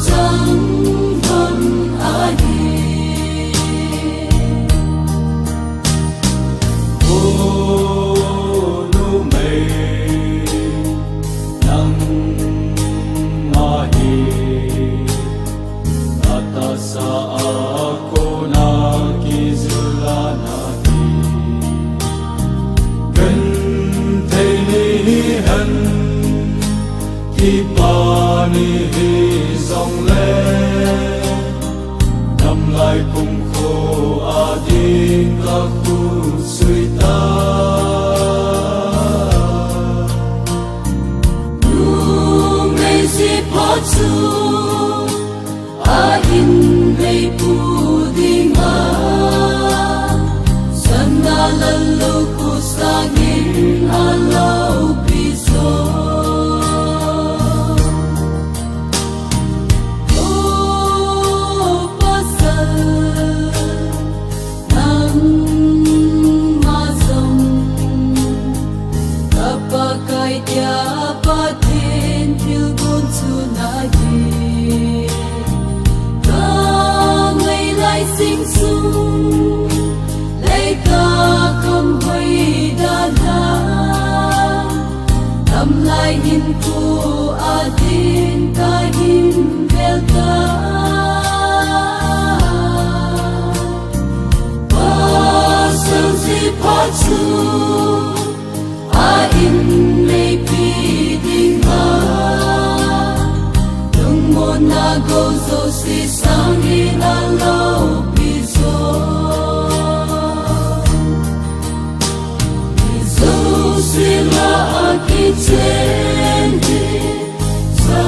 trắng hơn ai nu mây nắng mahi atasa ako na kizulana gần thấy hân khi pani dòng lệ nằm lại cùng khô adin các khu suy ta nu ngày si phát su adin ngày pu ding sana lalu ku sangin halau piso sinh sung lấy ta không hơi đa la làm lại hin ku adin ta hin vel ta pa sel si pa chu a in mei pi ding ma dung mo na go so si sang in a lo sila akichen sa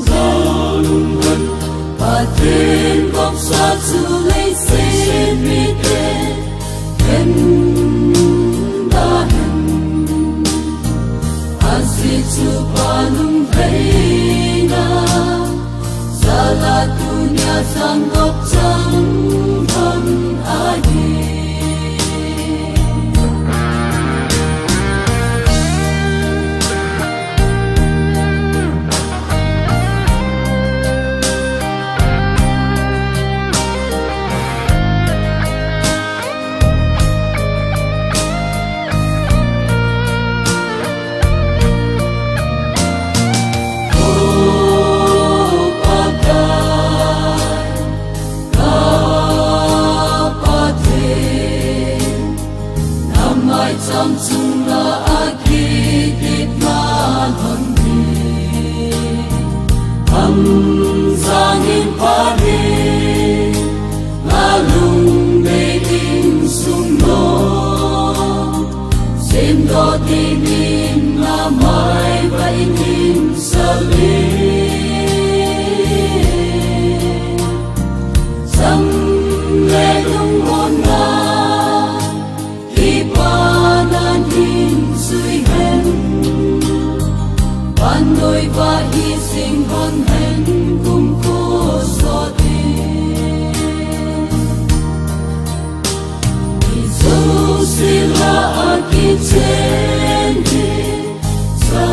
zalungan patin kop sa tulay sin mite ken dahen asitu palung reina salat dunia sanggup jangkang adi trong chung là akikit manhongi am zangin pari lalung being sumno sim do tinin na mai vainin sali sam le lung mona đôi và hy sinh hơn hẹn cùng cô so tin Isu sila akichen sa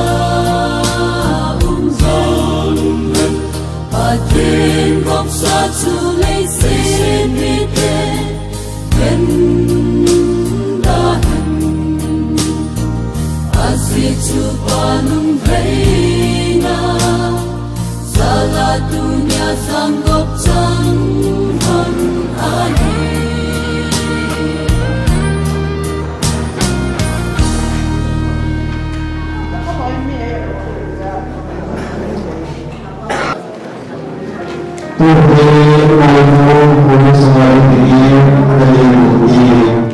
zalungan patin gop sa tulay sin mite ken dahen asitu palung reina salat dunia sanggup jangkang adi Tuhan mau boleh semua diri dari bumi.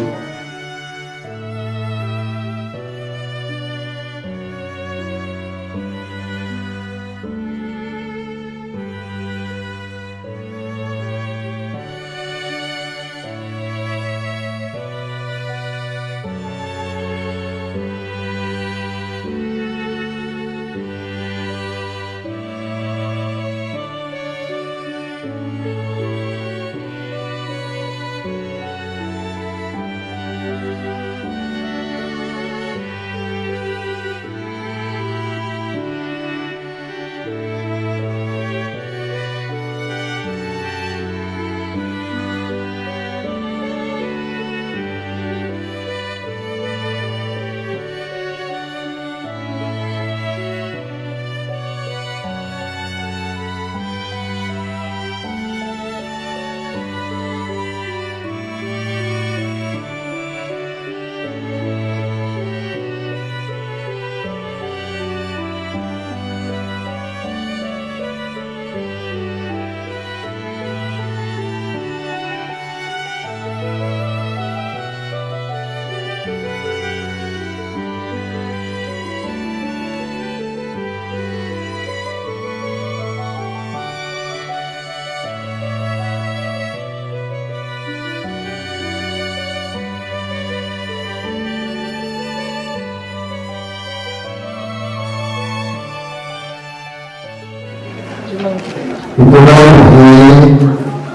Itulah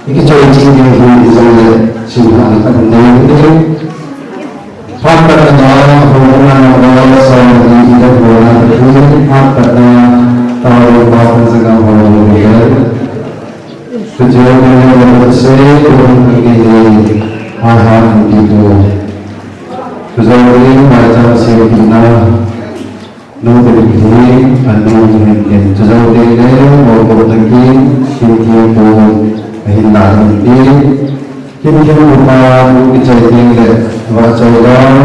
ini coba ciri yang disebut siapa ini. Hakikatnya hubungan orang sama hidup orang itu hakikatnya tahu bahwa segala orang berbeda. Sejauh ini bersih orang begini hal itu. Sejauh ini baca sehingga nubri anu mungkin. Sejauh ini mau bertengking sehingga hinda nanti. Kita lupa kita tinggal baca orang,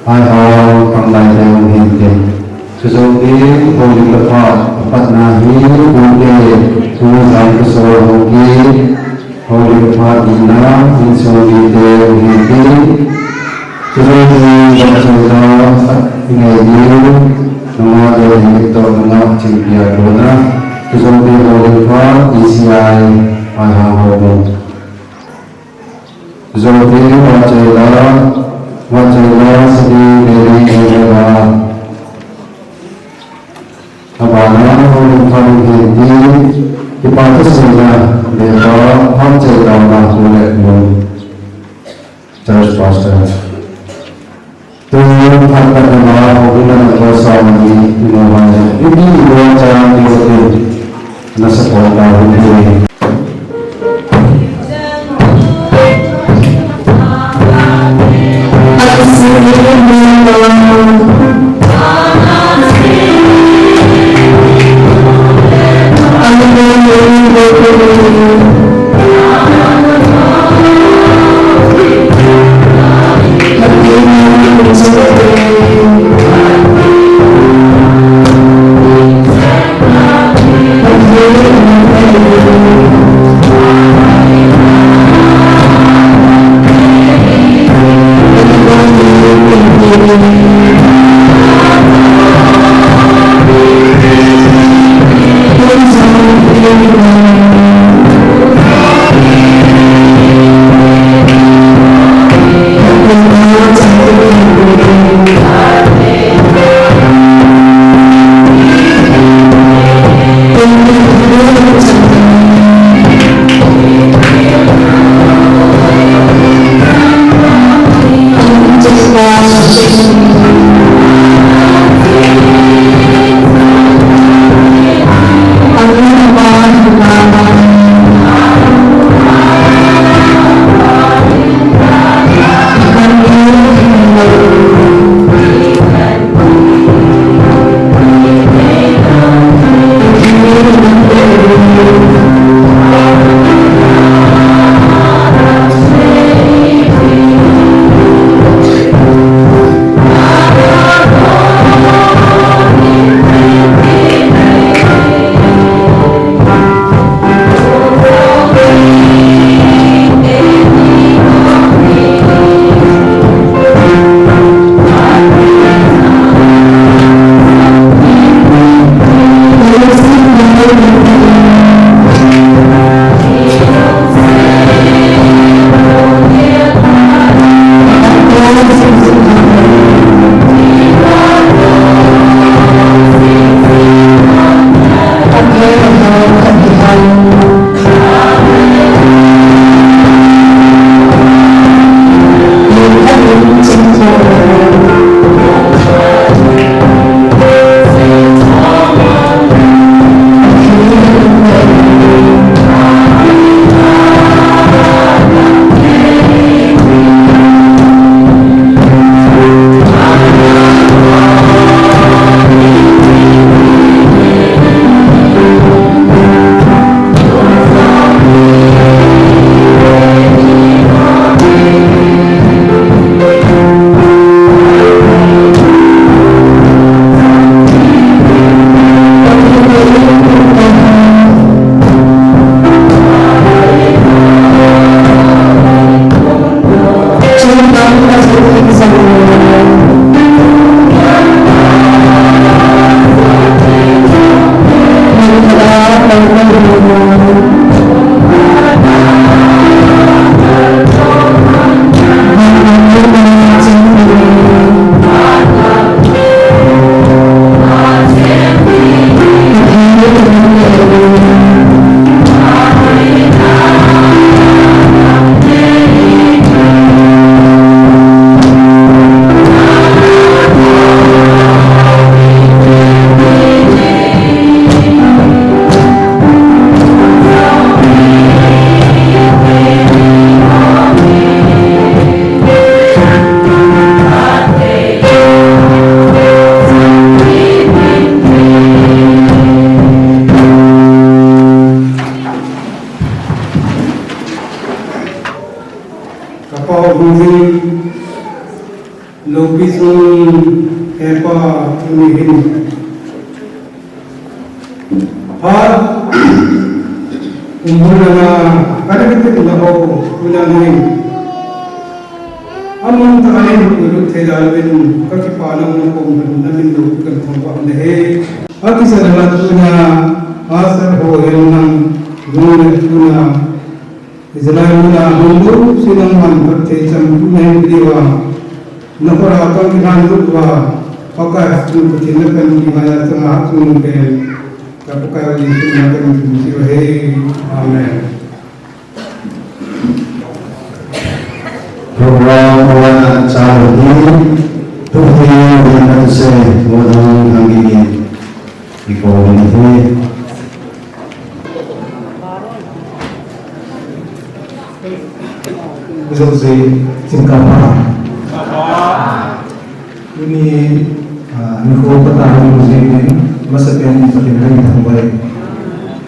ayat pandai yang hidup. Sesuatu boleh lepas, lepas nahi boleh tuhan kesuruh mungkin, boleh lepas ina, insulit hidup. Sesuatu baca orang ingin nama dari kita nama cipta dona. Sesuatu boleh lepas isiai ayat. Zohri wajah sedih dari jiwa. Abang orang ini kita sudah berdoa wajah dalam kulit church pastor. Tuhan akan mengalah hubungan bersama di dunia ini. Ini wajah itu nasi kotor ini. Jing Lopisung Epa Unihin Har Umurana Kadakit Laho Unanin Among Takalin Urut Hedalvin Kakipalang Napong Namindu Kanpang Lehe At isa naman na asar ho yung gumunit ko na Israel na hundu silang manpate isang tunay diwa naparatang kinandog wa pakai yung patinakan gimana sa hatun ng kapag dito natin siya hey amen. Program sa ini tuh yang saya modal lagi di komunitas. Besok singkapa. Ini niko pertahanan muslim masakan pertimbangan terbaik.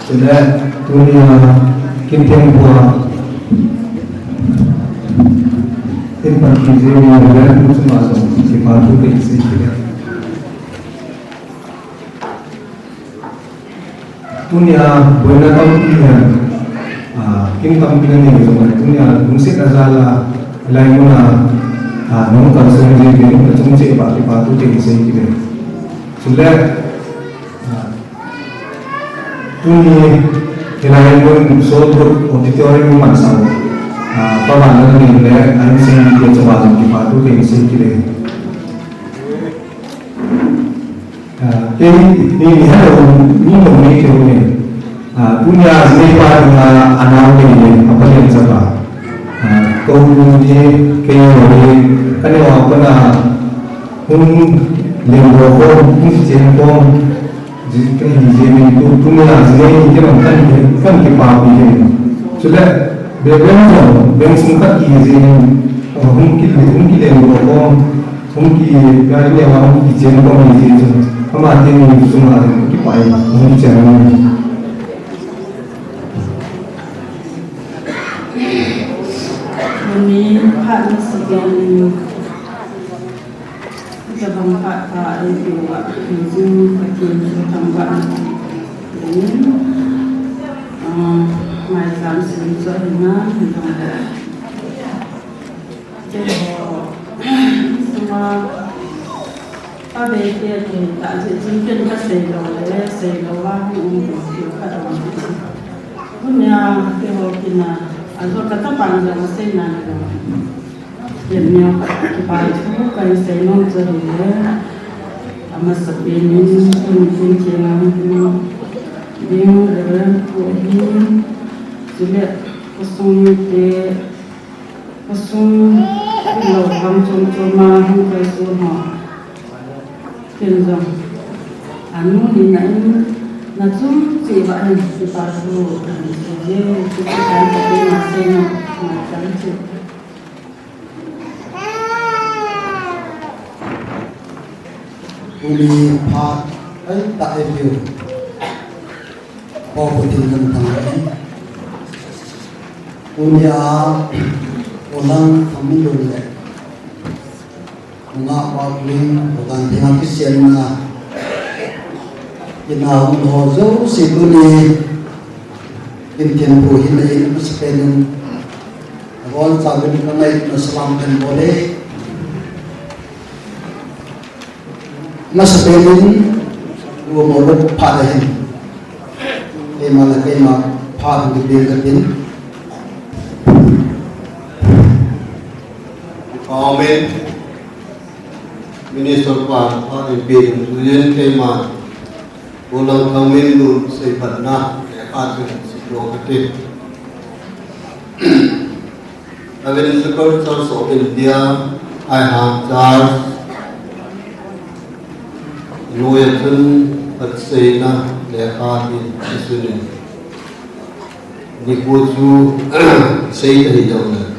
Sudah dunia kintiang buah. Tempat kerja yang ada musim masuk sifat itu keisian. Dunia bukan tampilnya, kini tampilnya ni semua. Dunia musik azala lain mana, namun kalau saya jadi macam musik apa itu keisian kita. Sudah dunia lain pun soal auditorium masuk. Pemahaman ini adalah yang dia coba untuk itu yang kita. Ini mengenai punya siapa anak ini apa yang siapa? Kau ini kayaknya kan yang apa na lembong jempong jika ini itu punya ini jangan kan kita pilih sudah. Beberapa yang singkat ini mungkin lembong mungkin kali yang mungkin jempong ini Kama ini semua kita mungkin jangan ini Pak Nasiban kita bangkat Pak itu Zoom bagian tambahan ini macam sebenarnya jadi semua apa dia tak jumpa saya wah untuk ada punya kehormatan atau kata panjang saya nak yang kita bukan saya nak jadi amat sepinin mungkin jangan bingung dengan kohim sudah kosong kalau kamu cuma bukan semua Kenzang, anu ni nacum cewek ni sepatu, jadi kita kan pakai mesin macam itu. Uli part tak review, kau putih tentang ini. Uli orang kami dulu. Nga pagling bukan dengan Kristian na inahon hozo siguni intian buhin na ino sa penin awal sabi ni kanay na salamkan boleh na sa penin umulog padahin ay malagay padang gibigatin. Amen. Minister Pan on being Sujan Kaiman, Ulang Kamindu, say Padna, Atin, Sikrokatit. Evidence records also in India, I have Charles Noyatan, Patsena, Lekati, Isunin. Nikuju, say the Hijawna.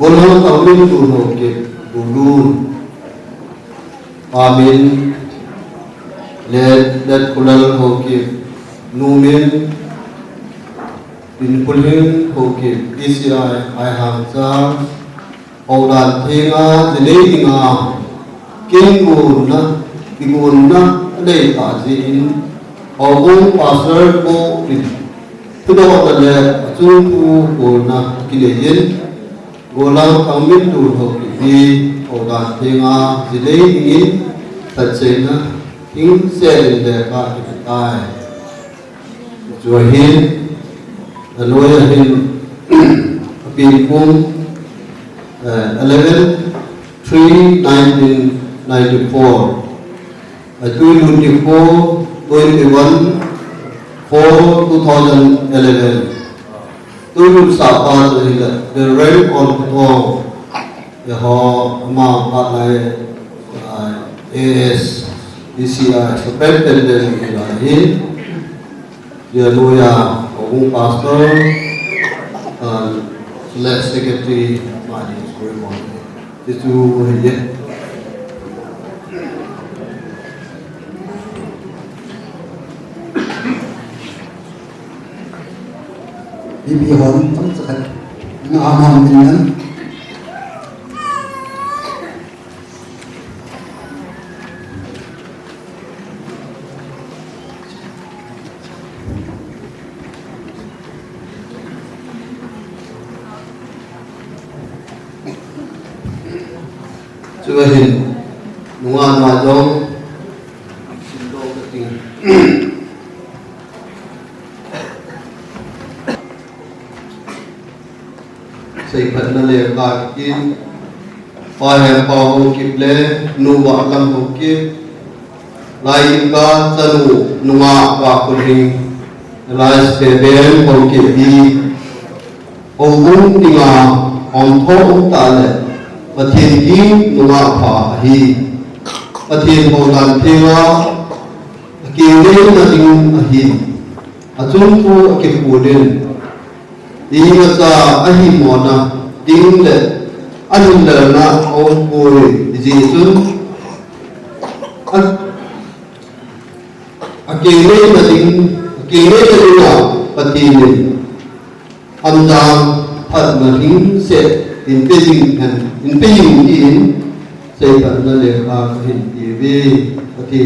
Ulang Kamindu, no get Bulun. Amin. Let kulal hoki numin in kulin hoki PCI I have Charles hậu đàn thế nga dễ đi nga kinh nguồn na đây cả gì hậu cung pastor cô đi thứ đó là lệ chung thu của na kinh lệ yên của lao thằng minh đủ học đi hậu đàn thế nga dễ đi thật sự na những xe để cả cái tai rồi hin lawyer hin pin kum 11/3/1994 21/4/2011 tôi được sao ta rồi the rank on all the họ mà bạn này AS DCI superintendent là hin giờ lawyer ông pastor select secretary mani suri mo itu ye bibi hon tam sakat nga amam dingan chưa hình đúng không mà giống xin lỗi cái tình xây phật là lệ cả kim phải hem bao hồng kịp lệ nu bạc lâm hồng kịp lại im ca chân u nu ngã và quân hình lại sẽ bên hồng kịp đi hồng cung đi ngã hồng thô ông ta lệ và thiên kim nu ngã phá hi và thiên hồng đàn thiên ngã kỳ lên là tình hi chung thu kịp bùa đến đi mà sa ahi mona ding le anh le na ông bùi gì chứ kỳ lên là tình nào và thì âm giang thật là tính sẽ in bây giờ in xây dựng là để cả hình TV và thì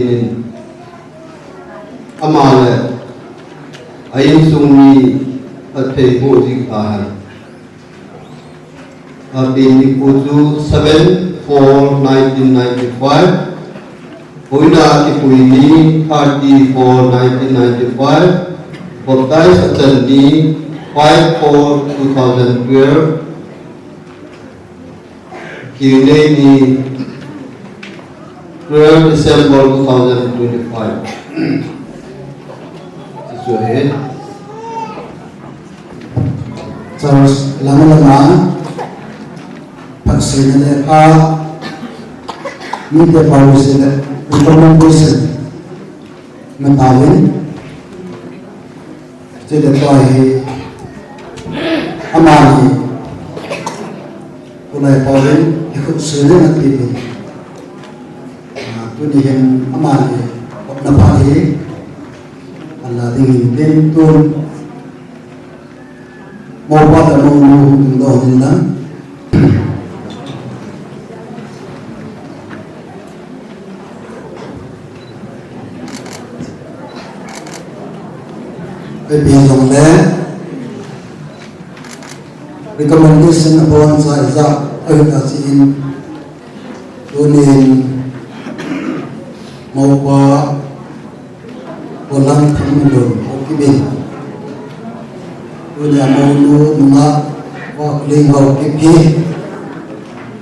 ama le ayin sung ni at thầy bộ dịch tahan bin ipuju 7/4/1995 hoina ipuini 30/4/1995 baptized at Chandi 5/4/2012 Kileni 12 December 2025 Siswa head Charles lama vaksin le ka ni de policy le recommendation mentawin jadi toy amani ulai pawin ikut sering nanti tu dihen amani napati Allah dingin bentun mau pada mau tinggal di dalam biar dong le recommendation upon saya kasihin tunin mau pulang pemilu okibin udah mau nunga wakling hau kipi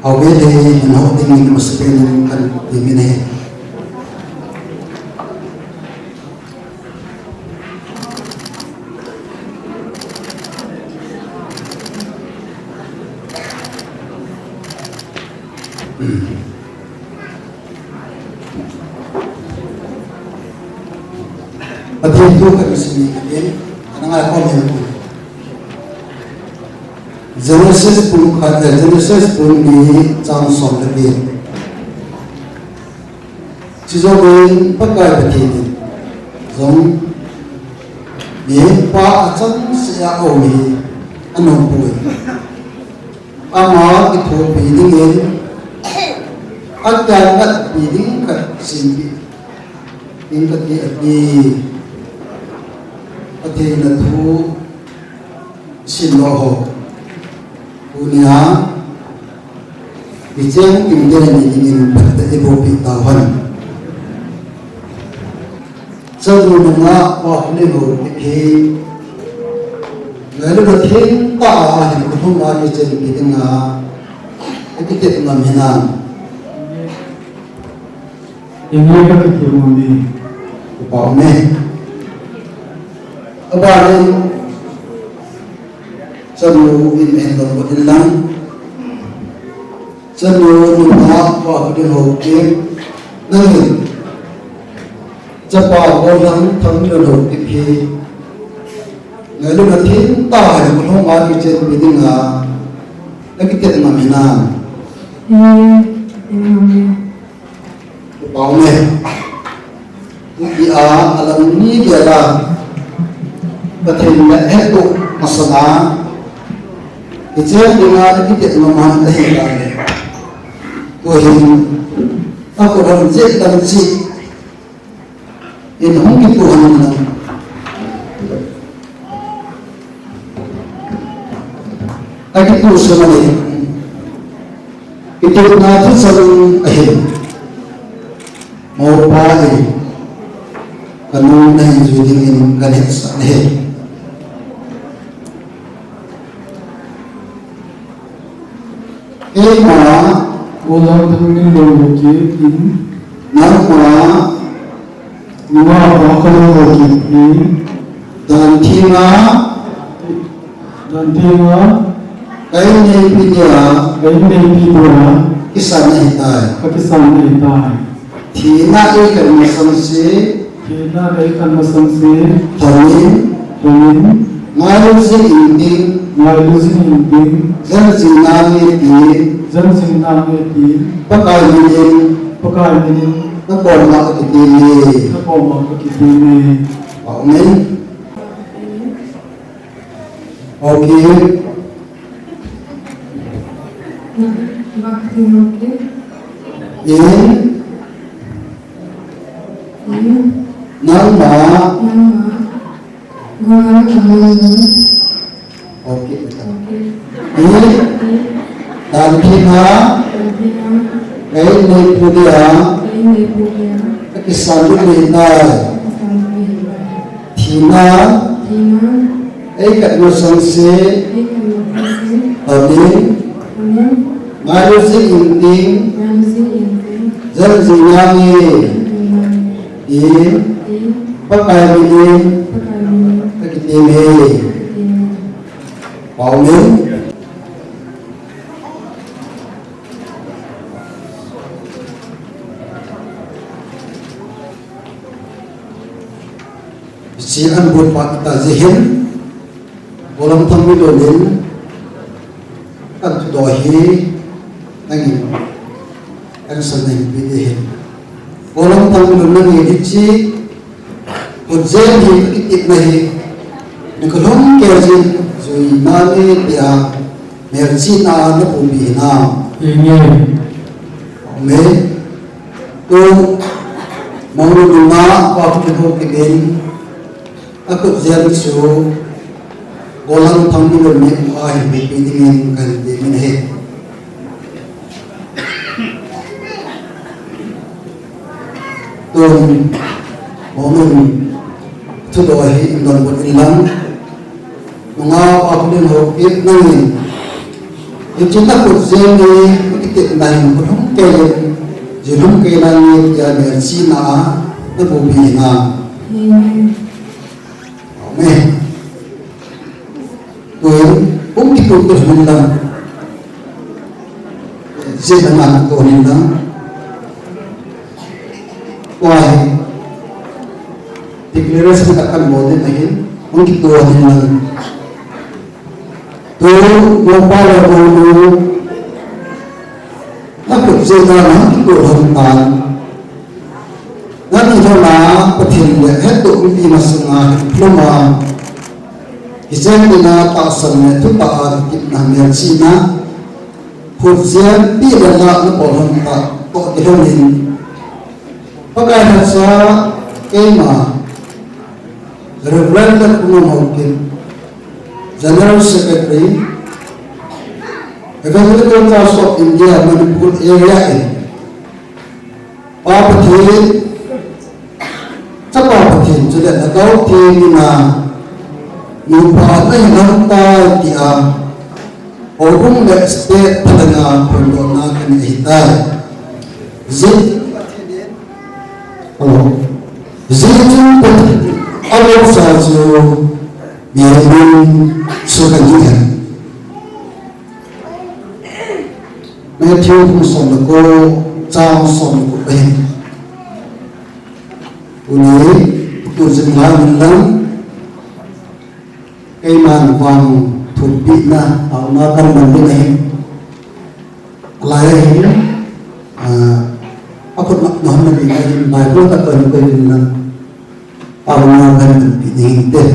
hau bede hau tinggi masukin kan dimine Pati itu kami sendiri karena apa yang Genesis pun di trang som lebih cizoin pakai begini zong ni pa acang sia omi anong pui ama ki thu pi ding in akyan kat pi ding kat sin pi in kat ki ati ati na thu sin lo ho punya bijeng kim de ni in pat de bo pi ta han sadu na wa ne ho ki người lúc thiên ta thì cũng không ai trên cái tiếng cái tiếng làm thế nào Yang ini kan kita mandi. bảo mẹ các bạn nên chân lưu in em đồng một đến lắm chân lưu in họ vào cái hồ kiếm nâng hình chấp vào con lắm thấm được hồ kiếm khi người lúc thiên ta thì cũng không ai trên cái tiếng cái tiếng làm thế nào bảo mẹ thì alam ni dia lah betul nak itu masalah itu dengan kita memahami ini Tuhan aku orang jadi dan si ini mungkin Tuhan nak lagi tu semua ni itu nanti selalu akhir mau pagi kanun na hinjudingin galit sa lehe. Ema Walau tengin logi in nama dua bakal logi in dan tima kaini pidia kisah hitai Pakistan hitai. tina ikan masamsi Kita ikan masangsi Tamin ngayon si inding ngayon sininding zan sinami zan sinami pagkainin nagpoma kakitili kakitini. Amen. Okay. Bakti hoke. In nama Nama Goran okay. In dan kita kain pudia kisah kita tina kat nusangsi Amin Manusia inting Zanzi nyanyi In Pakai binin Pakitimi Amin Sian buat pak kita zihin Bolam tambilonin Kan tudohi Angin Kan sanay bidihin Bolam tambilonin Hiditsi Hudzen hikitik nahi Nakulong kerjin Zui nani dia Mersi na napubihina Ingin Amen Tu Maulunga Pakito kibin Aku jadi so, bolang tanggung ni ahir bipingin kan diminhe. Tuh, momen tu doahi indon buat ilang, mengau aku ni hokit nangin. Cinta kurjeni kita nangin belum kaya, jelum kaya nangin jadi sina, nebubina. Amen. Tuhan, bukti untuk menang. Jangan kau menang. Wahai, deklarasi katakan boleh lagi. Bukti Tuhan menang. Tuhan, wapala dulu. Aku jangan Tuhan tan. Nanti jona petinja itu di masanya lama. Isan ina tasan itu taat kita mercina phụt riêng đi lần lạ nó bỏ lòng ta tội cái thông hình có cái thật ra cái mà Reverend Kumar Hawkin General Secretary Evangelical Church of India Manipur area in Papathi chắc Papathi cho nên là có thì là nhiều bạn ấy nắm tay thì ở vùng đất state Padang Pondok na kan hitai zit zitu Allah sahaja biarin sukan juga Matthew musong ko chao song ko pe uni tu jenglan lang cây màn vàng thuộc bị na ở nó căn bản bên này lại hình aku nak nama dia mai pun tak tahu apa dia nak awak kan ini deh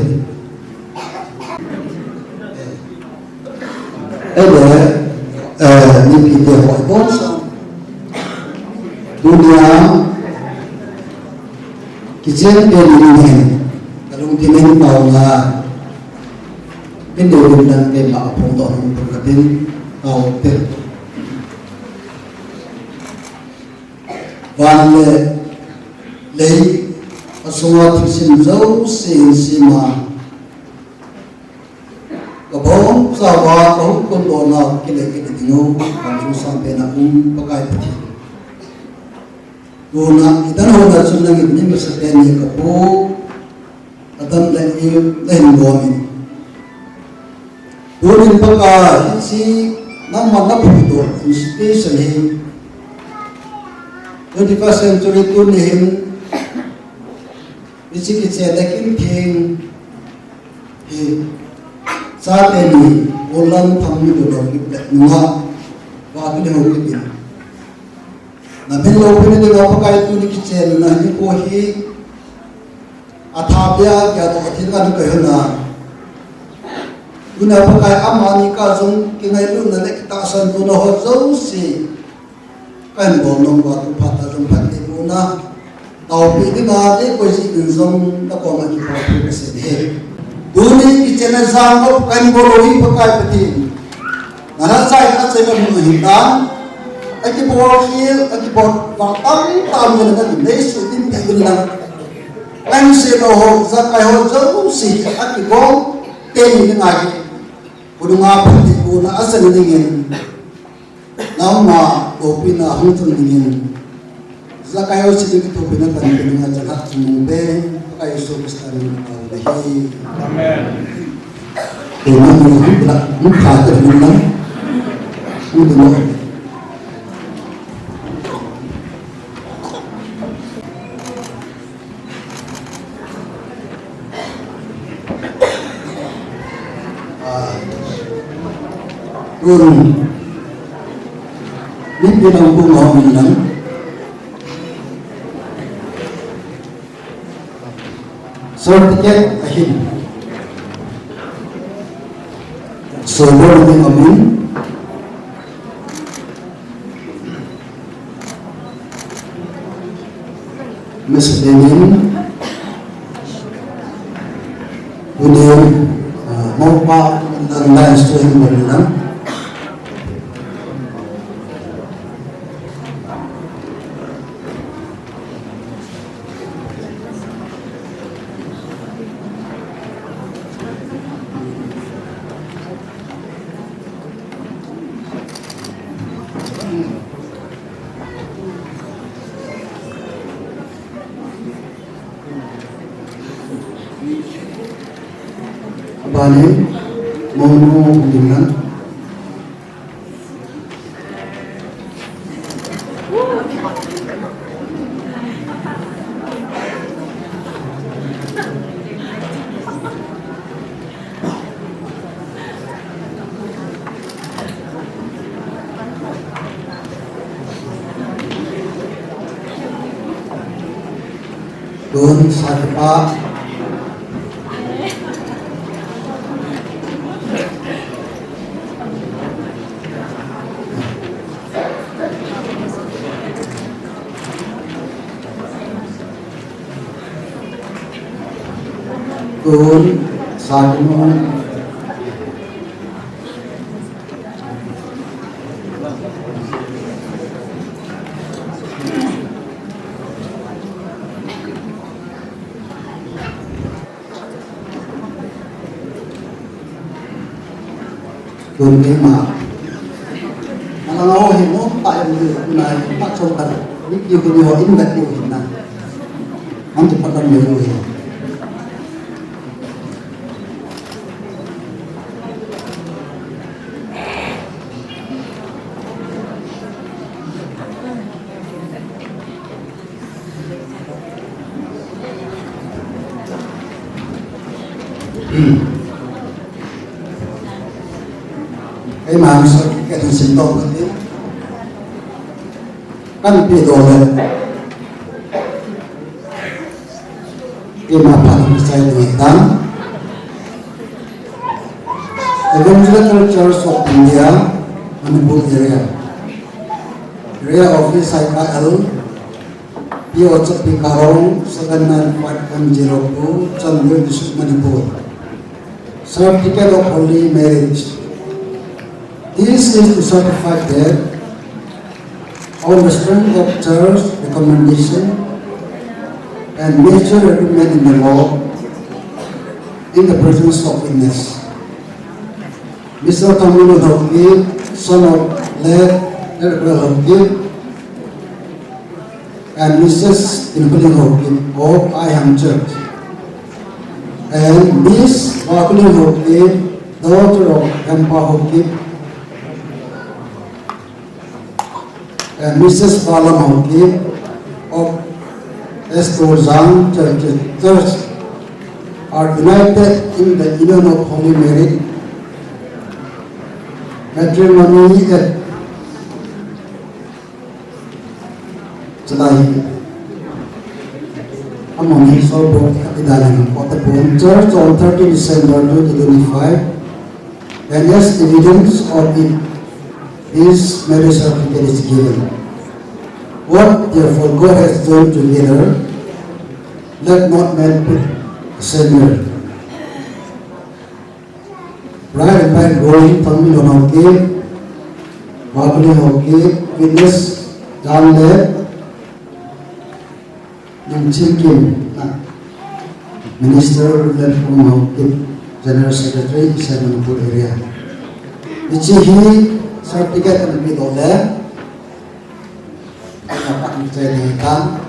ada ni kita buat bangsa dunia kijen dia ini kalau kita tahu lah cái điều mình đang kể bảo phong tỏa một cái tin tàu tiền và lấy số thực sinh dấu xin mà có bốn sao ba có con đồ nào cái này tiếng Âu còn chúng sang bên nào cũng có cái gì đồ nào kita nào đã chúng ta nghĩ mình sẽ tên gì có bố adam lại lên đồ mình Durin pagka si naman na puto especially 21st century tunin bisikit dakin thing sa teni ulan thammi do nga wa ki ho ki na ben lo pene de ga pakai tu ni kichen na ni ko hi athabya kya to thina ni ka na guna pakai amani ka jong kingai lu na lek ta san tu no ho zo si kan bo nong ba tu phata jong phat ni guna tau pi ni na de ko si din jong ta ko ma ki pa pu se de duni ki chena jang ko kan bo ro hi pakai pati na sai ka se ka mu hi ta ai ki bo hi ai ki bo wa tam ni na ni le su din ti gun na kan se no ho za kai ho zo si a ki bo tên ni ngai Udunga pati ko na asal dingin nama opina hutun dingin zakayo sidik to pinatan dengan jahat mumbe kayo so kristan dahi amen ini bila mukha terbulan udunga turun ni dalam bunga minang sertifikat akhir sebelum diambil mesdemin kemudian mau pak dan lain sebagainya Bani mau dengan don sapa Kun Sakmo Kun Lima Kalau himo tak yang naik tak coba ni dia punya ingat dia hina nanti pakai dia cái mà cái thằng sinh tồn cái kan pi dolan cái mà phản sai người ta Evangelical Church of India Manipur area office IKL PO Chapi Karong 79502 Chandu District Manipur certificate of holy marriage. This is to certify that on the strength of church recommendation and major agreement in the law in the presence of witness. Mr. Tamil Hokib, son of late Edward Hokib, and Mrs. Inpuli Hokib of Iham Church, and Miss Wakuli Hokib, daughter of Gampa Hokib, and Mrs. Palam Hokib of Estojang Church are united in the union of holy marriage, matrimony at July. Among his own Kapidalan Potapon Church on 30 December 2025, and as evidence of it, this marriage certificate is given. What therefore God has joined together, let not man put asunder. Bride and bridegroom, Tamil Hokib, Wakuli Hokib, witness John Led, and Kim, Minister Lepum Hokib, General Secretary, Manipur area. Ichihi certificate and bid oleh dapat dijadikan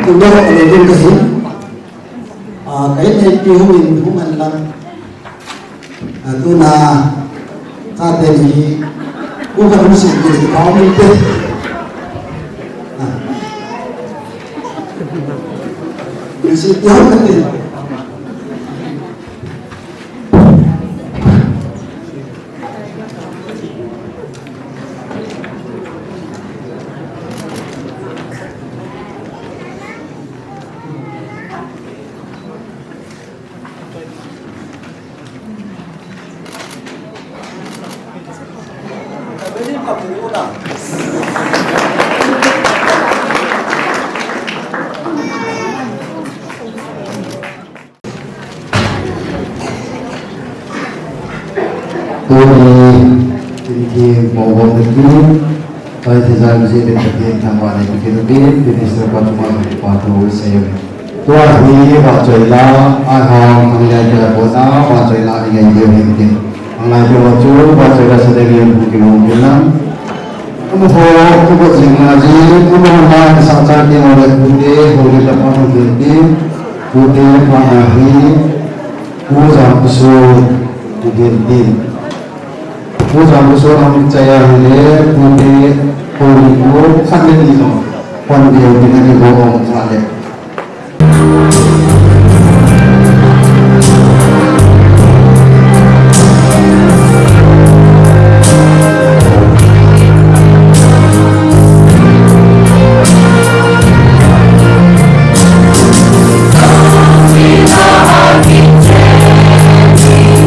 untuk lebih kesini cái mình cũng hành làm tôi là ta tên gì cũng không sự gì có minh tên mình sẽ nhớ cái gì Mohon rezeki, saya tidak bisa berhenti tanpa ada kekiraan Minister Pertama Patu saya. Tuan ini wajiblah, aham menjadi kota wajiblah yang diinginkan. Angai berwajib wajiblah sedemikian mungkin. Umur cukup sengaja, umur sahaja yang oleh budi dapat mungkin, budi mengahi, ujar besar mungkin. Ujar besar kami percaya ini budi puluh sangat tinggi, pun dia dengan dibawa sahaja. Kita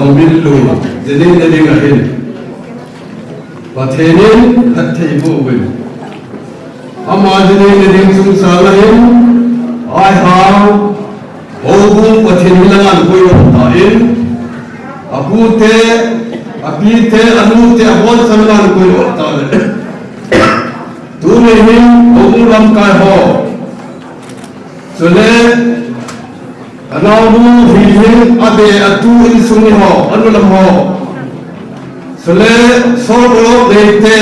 thằng bin lù giờ đây là đi ngả hình và thế nên thật thầy vô bình mà giờ đây là đi xuống xa là hình ai hao hồ bung và thiên là ngàn quay vào ta in apu te api te anu te abon sang ngàn quay vào ta le tu ne hin hồ bung lam kai ho so le anau nu hi hin ade atu in suni ho anu lam ho so le so bolo de te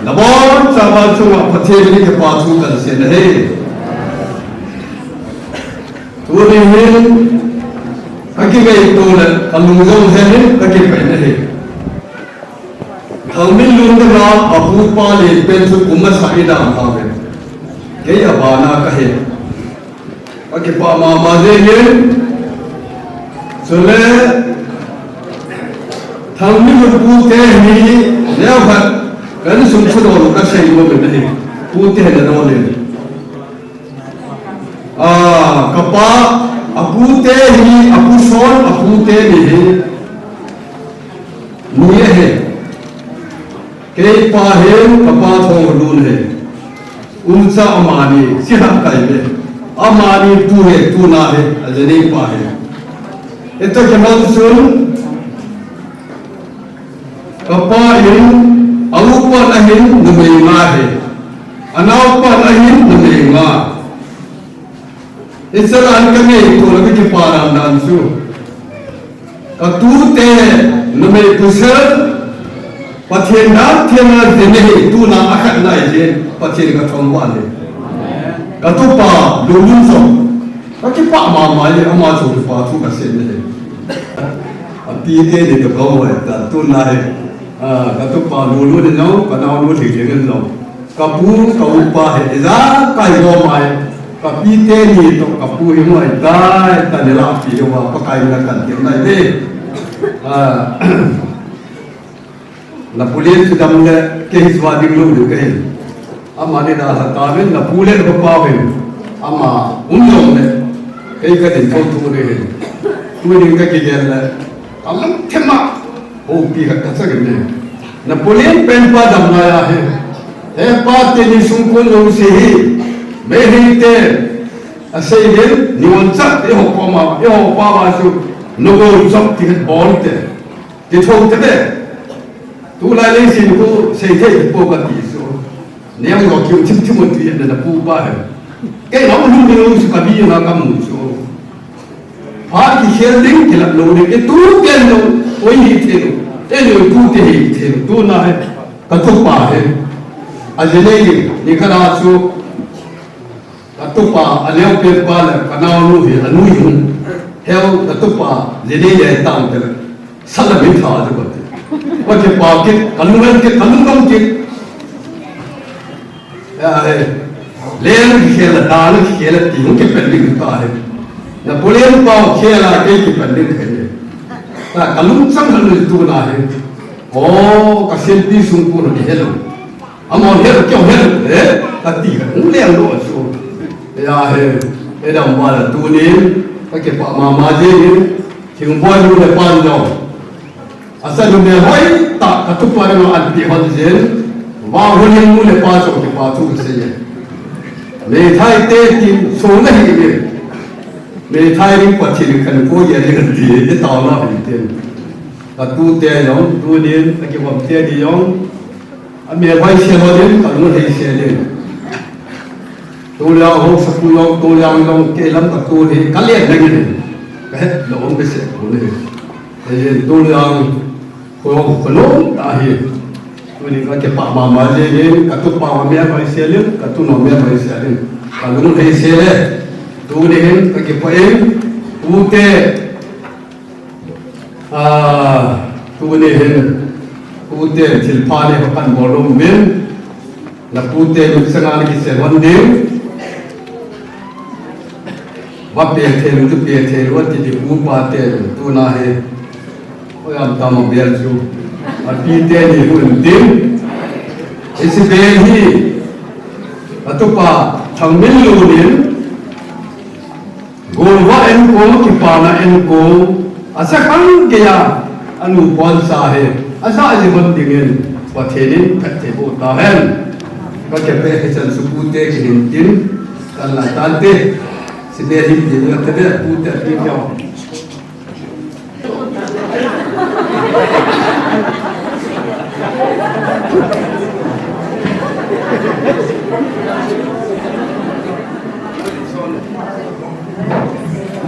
labon sa ba chu a pathe ni ke pa chu kan se ne tu ne hin aki gai to le kalung jong se ne aki pe ne thang min lung da apu pa le pen su kuma sa ida ha be ke ya ba na ka he aki pa ma je ne so le thang min lu pu te ni ne ba kan sum chu do ka sai mo be ne pu te ne no le kapa apu te hi apu son apu te ni hi nuye he ke pa he kapa thong lun he unsa amani siha kai be amani tu he tu na he ajani pa he eto kemal sun kapa in alupa nahin numei nga he anaupa nahin numei nga Isalan kami itu lagi di parang dan su. Katute nome pusat patien dah tiada jenis tu nak akak naik je patien katongwan le. Katupa lulun so. Kaki pak mama je ama tu pa tu kasen le. Api ke ni ke kau ada tu naik. Katupa lulun ni no kanau lulun tiada no. Kapu kau pa he eza kai romai. Kapi te ni to kapu hi mo dai ta ne la pi wa pa kai na kan tiam nai de la pulis dam le ke hiswa ding lu de ke ama ne da ta ben la pule ko pa ve ama umlo ne ke ka den ko tu re tu ni ka ke ya la alam thema o pi ka sa ke ne na pulis pen pa dam na ya he pa te ni sung ko lo se hi Behite asayden niwansak e ho pa su nogo sok ti bol te ti thong te tu la le sin ko sei te po ka ti so ne ang go kyu tim tim ti na pu pa he ke no lu ni su ka bi na ka mu so pa ki khel ding ti la lo ne ke tu ke no oi hi te no e no tu te hi te tu na he ka tu pa he ajene ni kana su Atupa aleo pe pala kanau nu hi anu hi heo atupa lene ye tang te sala bi tha de ko wa ke pa ke kalungan ke ya le ke la da le ke la ti ke pe li ka he na pulen pa ke la ke pe li ke ne ta kalung sang halu tu na he o ka sen pi sung pu ni hello amon hello kyo hello ta ti ka u le lo so ya he edam wala tu ni ke pa ma je ni thing boy lu le pan jo asa lu me hoi ta ka tu pa no an pi hon jen wa hu ni mu le pa so ke pa tu se ye me thai te ti so na hi ni me thai ri pa thi kan ko ye ni kan ti e ta na hi te ka tu te yong tu ni ke wa te di yong a me hoi se ho ni ka lu hei se ni tu la ho sa ku yong tu yang yong ke lam ta tu ni ka le na ni ke lo ong be se ko ni e tu yang ko ko lo ta hi tu ni ka ke pa ma je ni ka tu pa ma me ba se le ka tu no me ba se le ka lu hei se le tu ni ka ke pa em tu te tu ni hen tu te thil pha ne ka kan bo lo men na tu te lu sa nga ni se wan de wa pe the lu tu pe the wa ti pu pa te tu na he o yam ta mo bel ju a pi te ni lu dim isi be hi atupa thangmin lu nin gol wa en ko ki pa na en ko asa khang ke ya anu pon sa he asa ji hon dingin wa thenin phat the bo ta hen ka ke pe he chan su pu te ki din tin kan la tan te si de hi de la te de pu te ti yo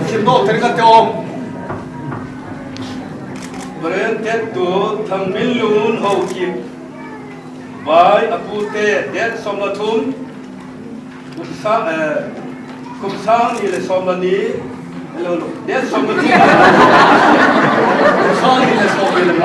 Kimdo terika teom Beren tetu thamilun ho kim Vai apute det somlathum kumsang ile somlani hello det somlathum kumsang ile somlani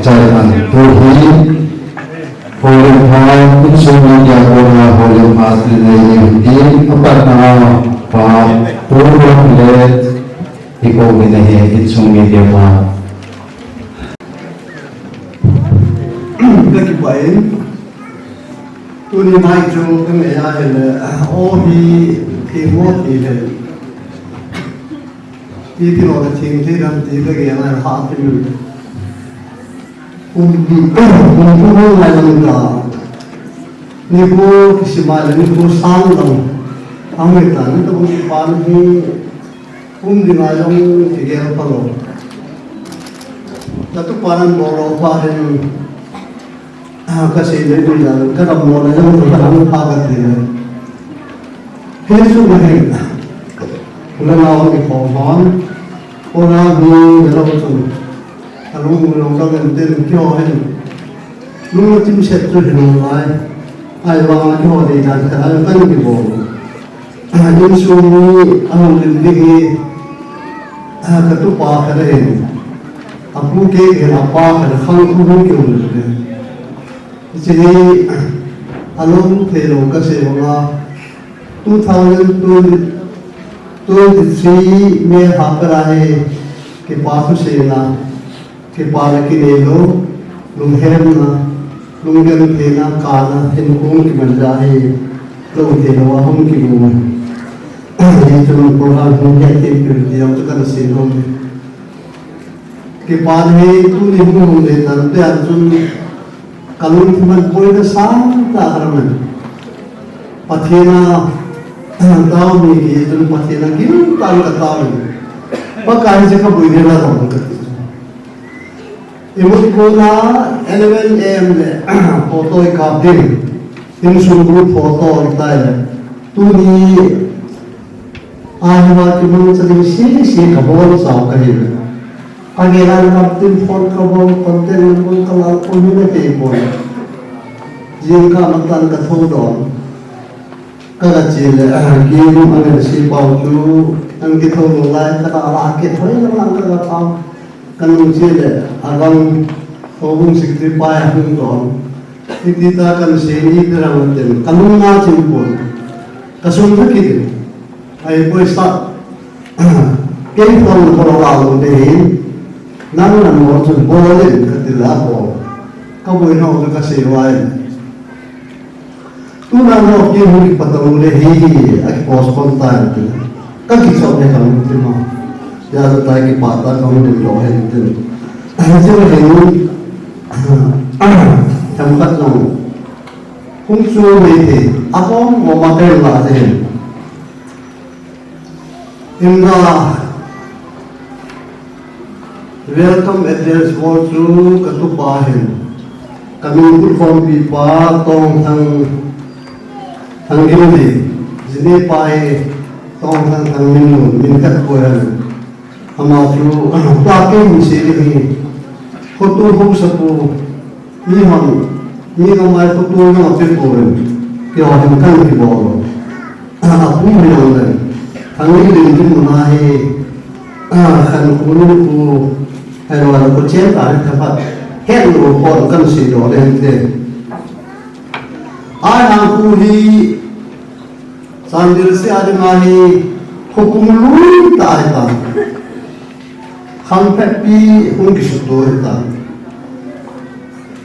Jalan Tuhi, Holy Paul, Insomnia, Holy Master, Di, apa nama Pak Turun Let, Iko Minahe, Insomnia Pak. Lagi baik, tu ni mai jo kami ada le, oh di mod ini, di orang tinggi dan tiga yang ada hati. Umbi lalangka ni ko kisimala ni ko sanglang amita ni to kung paano ni lalong tigero palo tato parang moro pa rin kasi nito yan karamon na yung parang hagat nila heso na rin wala na ako ipawhan wala ni dalawang Alung ulung kan den kyo hen lung tim set tu hen lai ai wa kyo de da ka kan ki bo yin su ni alung den de ka tu pa ka re apu ke ge na pa ka khang ku ru kyo de ji alung the lo ka se wa 2023 में हापर आए के पासु से ना के पालकी ले लो लुंगेर ना लुंगेर लेना काना इनको की बन जाए लोग थे लो हम की वो ये तो प्रोग्राम हो गया थे फिर दिया तो कर से हो के पाल में तू नहीं हो ले नंते अर्जुन कानून की मन कोई तो शांत आक्रमण पथेना ताऊ में ये तो पथेना क्यों ताऊ का ताऊ पकाने से कब बुझे ना तो इमोट को ना 11 AM ले फोटो एक कापते इन सुंदर फोटो होता है तू नहीं आज बात की मन से सी कबोल साव कहीं आगे लाल कापते फोन कबोल करते लोगों का लाल कोई नहीं थे बोल जिनका मतलब कथो दो कगचिल गेम अगर सी पाउचू अंगे तो लाइक का आके थोड़ी लंग का पाउ kanung chile agang hobung sikti pai hung don itita kan se ni terang ten kanung na chimpon kasung thaki de ai poi sa ke pon ko la lo de nan nan mo chun bo le de la ko ka boi no ka se wai tu na no ki hu ki patang le hi a ki pos kon ta ka ki chok ne kan ti ma या तो ताकि पाता कम दिन लोहे दिन ऐसे में नहीं जमकत ना कुछ जो नहीं थे अब हम वो मकर लाते हैं इनका वेलकम एड्रेस वो जो कतुपा है कम्युनिटी फॉर्म भी पा तो थंग गिनती जिन्हें पाए तो थंग मिनकत को है हमारे पाके मिसे भी फोटो हो सको ये हम ये हमारे फोटो में अपने बोले कि हम कल की बोलो अपनी भी बोले हमें दिन दिन मना है हम कुनु को है वाला को चेक आने के बाद है वो फोन कल से डोले थे ai hàng khu hi san dir se adi ngahi hukum lui ta ta kham phe pi hung ki su do ta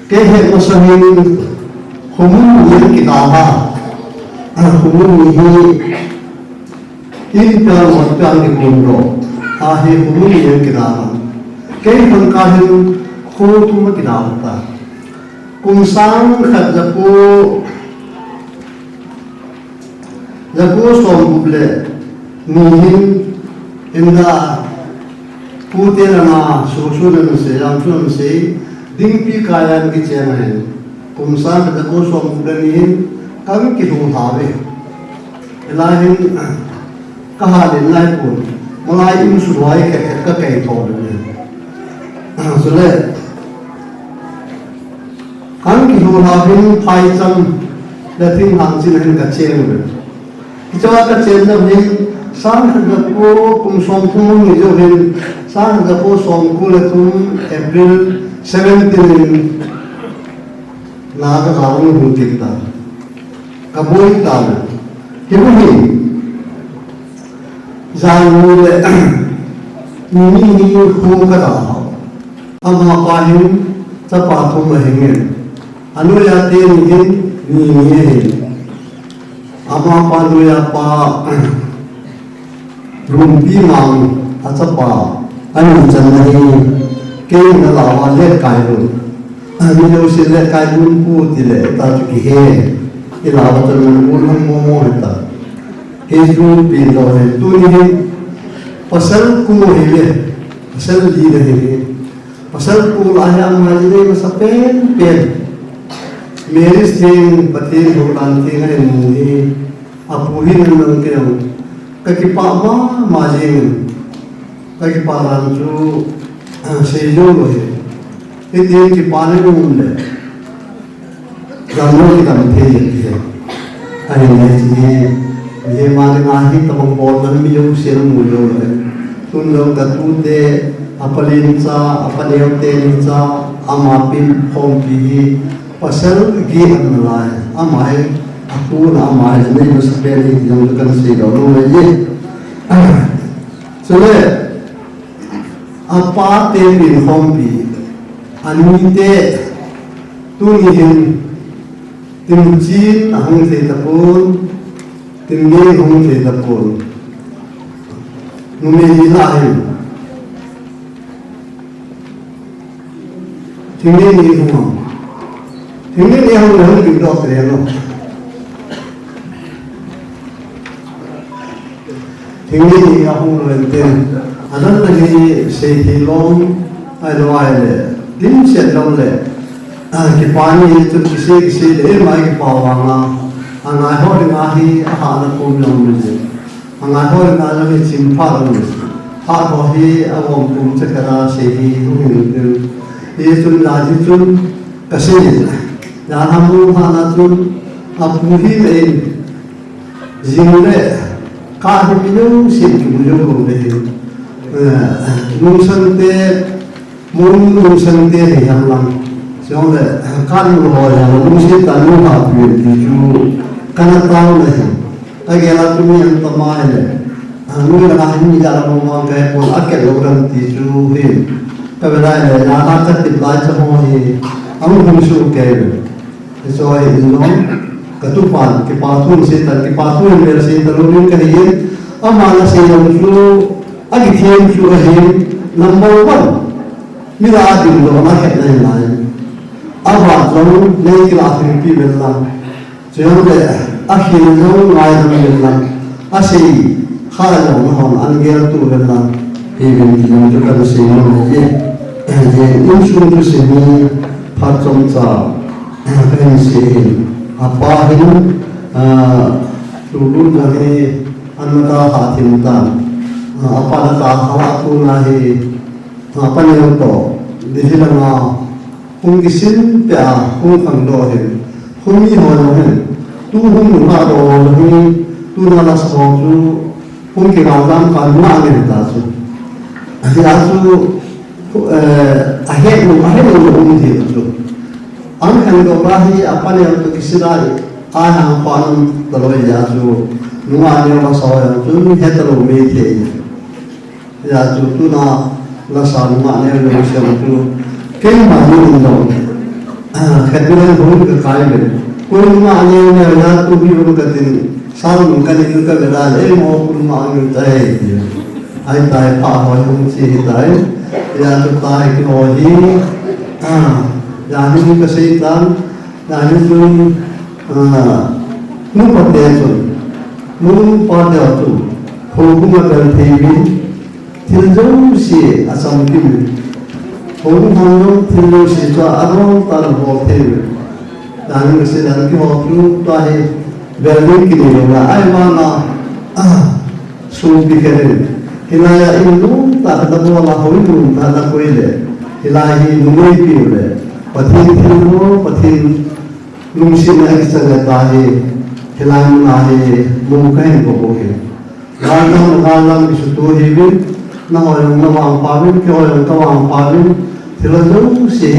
ke he mo sahin humun yin ki ta ba humun hi in ta mo ta ni kun ro a he humun yin ki ta ba ke hon ka hin khu tu ma ki ta ta kum sang khat Jago som buble nihin inda pute na sosu na se ramsu se dingpi kayan ki chena kumsan jago som buble nihin kam ki hu have elahin kahalin lai pun malai in suwai ka kai thod ne sule kam ki hu have phai cham la thing hang chin hin ka chen cho các trên đó hình sáng được cô cùng sống cùng người yêu hình sáng được cô sống cùng là cùng April 17 là cái hào ngôn hùng kịch ta cả bối ta hiểu không giang ngôn lệ như khu cái đó ama pa hình sa pa thum là hình anu ya tên hình như hình ama paluya pa rumpi mang achapa ani chanai ke na lawa le kai ru ani lo se le kai ru pu ti le ta chu ki he e lawa ta mu hang mo mo ta he ru pi lo he tu ni he pasal ku mo he le pasal di le he pasal ku la ya ma ji le ma sa pen मेरे स्टेन पति भगवान के हैं मुझे अपूरी नंदन के हम कहीं पापा माजे में कहीं पारां जो सेजो लोहे ये दिन की पाने में उन्हें जानवर की कमी थे ये अरे नहीं ये मारे नाही तब बहुत में जो शेर मुझे लोहे तुम लोग कतूते अपलेंचा अपलेंचा अमापिल फोंपी pasal gi anlai amai aku na amai ni musbeli yang kan si dulu ye sule apa te bin hompi anite tu ni hin tim jin hang se tapun tim ni hang se tapun nu me la hin tim ni hang Ini dia yang nak kita terima. Ini dia yang rentan. Anak lagi sehilong, ada ada. Dim sehilong le. Kipani itu kisi le, mai kipawanga. Angai hor ngahi anak kumyong mesti. Angai hor ngahi simpar mesti. Hak hohi awam kum cekara sehi humin. Ini tu lagi tu kasih. Yang kamu hanatun apuhi main zimle kahimiyong sinjumiyong lehi nungsante mung nungsante yang lang soalnya kan muhoya nungsi tanu hapi diju karena tahu lehi agak kami yang tamai le anu yang ahli jalan ngomong kayak pun akal orang diju hin kebetulan le nana ketip baca mohi amu nungsu kayak so ay ilong katupan kipatun setan kipatun versi terulin kahiyin amana sayang su agithiam su ahin number 1 mira adil lo maket nahi nahi aba zon nei kilafin pi bellam jeyong de akhir zon ngai dam bellam asi khala lo hon angel tu bellam even jong tu kan sayang ye je insun tu sini phatom cha pensi apa ini lulun lagi anmata hatim tan apa nak hawatu nahi apa ni untuk dihilang hungisin pia hung kangdohin hungi honohin tu hung nunga dohin tu nala soju hungi ragam kalma agin tasu asu ahet nu hungi tu ang kang dobrahi apa ni untuk kisirari ai hàng quan tờ lôi giá chú đúng ai nhau mà sao chú hết tờ lôi mê thế giá chú tu là sao đúng ai nhau rồi xem chú cái mà như rồi khách bên đó cũng cái cái này cuối đúng ai nhau này giá tu bị một cái tin sao đúng cái này cái cái là lấy một đúng ai nhau tay ai tay phá hỏi không chỉ tay giá chú tay cái hỏi giá như cái xây tăng giá như chú nung bát đèn rồi nung bát đèn rồi hồ cũng là cần thay vì thiên dũng sĩ ở trong kim hồ cũng hàng dũng thiên dũng sĩ cho ăn uống ta là hồ thay vì là những cái sự cái hồ cũng ta hay về những cái điều là ai mà nó sung bị cái này hiện nay in đúng ta đã mua là hồ đúng ta đã quay lại hiện nay in nuôi bị rồi và thiên dũng và thiên lung sinh này sẽ là ta hay hiện nay là mông cái của bố cái làm cái số tuổi hiện nó hỏi nó vàng phá bên cái hỏi nó vàng phá bên thì là giống gì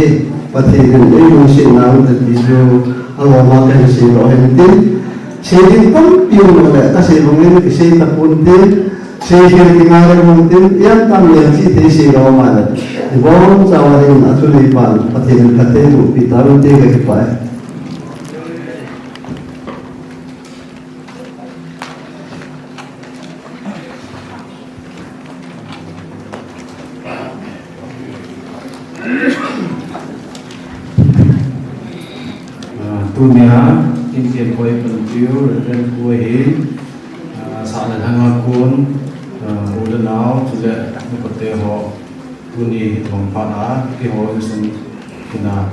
và thì cái lung sinh nào thì ví dụ anh mà cái gì đó hiện tin xây dựng không tiêu mà để ta xây dựng cái xây tập quân tin xây dựng cái ngày là quân tin yên tâm liền chỉ thế xây đó mà thì bố cháu anh ở chỗ này bạn và thì cái thế đủ bị ta bên đây cái phải tunia Indian koi pentiu dan koi salah hanga kun udah now sudah mengkote ho tuni thong pada ki ho sun kina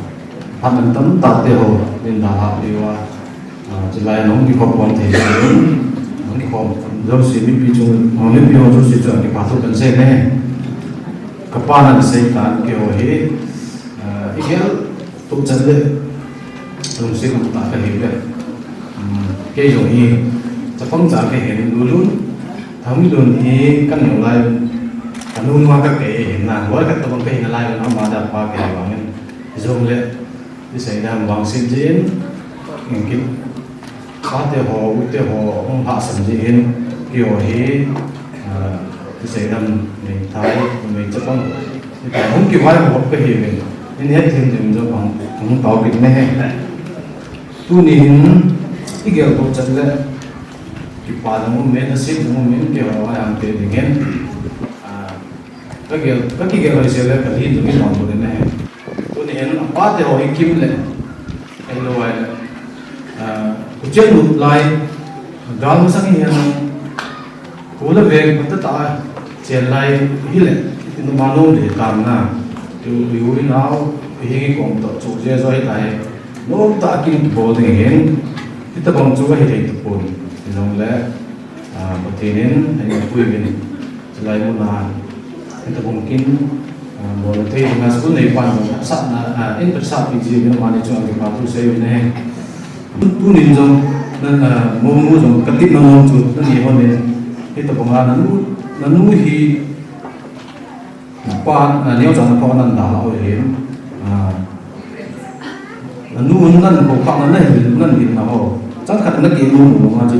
panan tam ta te ho nên là họ dewa jelai nong ki khopon the nong ki khom do si mi pi chung nong le pi ho do si chung ki pa thu kan se ne kapanan se tan ki ho hi igel tu chan le lung sinh ta cái hiểu đấy cái rồi hiจะphong trả cái hiện luôn luôn thấm luôn thì căn nhiều lại căn luôn qua các cái hiện là với các tông cái hiện lại nó mà đặt qua cái bằng dùng lên thì xảy ra bằng sinh diễn những cái phát tiêu hồ không hạ sản diễn kiểu hi thì xảy ra mình thấy mìnhจะphong cái không kiểu ai một cái hiện nên hết thêm thêm cho bằng không tao bị này tu nín cái kiểu tổ chức đấy cái ba là một miếng xếp một miếng kiểu ai làm tiền thì nghe các cái kiểu này sẽ là cái gì cái món của này tu nín ba thì họ kim lên anh nói là cái chuyện lụt lại đó nó sang hiện cố là về tất cả chuyện lại hi lên thì nó mà để làm na từ biểu nào hi cũng tổ chức ra rồi tại nó ta kinh bộ thì hiện cái tập bằng chú cái hệ tập bộ thì lòng lẽ một thế nên hay là quy định lại một là cái tập bằng kinh một là thế thì mà số này quan trọng sát là in bật sát vì gì nhưng mà để cho cái bảo tu xây này tu niệm giống nên là mong muốn giống cái tiếp nó mong chút nó nhiều hơn nên cái tập bằng nó nuôi thì quan nếu chẳng có năng đào ở hiện nuôi nó có khoảng nó này nó hiện nào họ chắc chắn nó kỹ luôn mà chỉ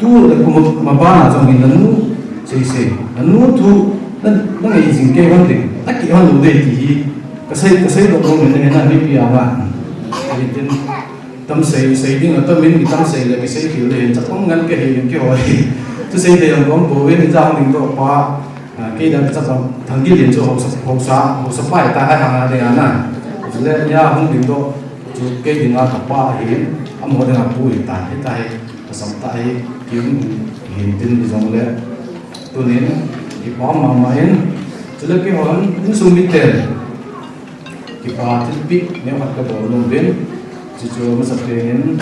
tu là có một mà ba là trong cái nó xây nó tu nó ngày gì cái vấn đề tất cả họ luôn đấy thì cái xây độ của mình này là bị mà thì tâm xây nhưng mà tâm mình tâm xây là cái xây kiểu này chắc không ngăn cái hiện cái hỏi tôi xây thì ông có bố với mình giao mình độ qua cái đó chắc thằng kia liền cho học xã bài ta hai hàng này à nè nên nhà không đến độ cái gì mà tập ba hiện âm hồ đang bùi tại sống tại kiếm hiện tin dòng lệ tôi nên cái bóng mà máy cho nên cái món những số mít tiền cái ba thiết bị nếu mà cái bộ lồng biến chỉ cho nó sắp đến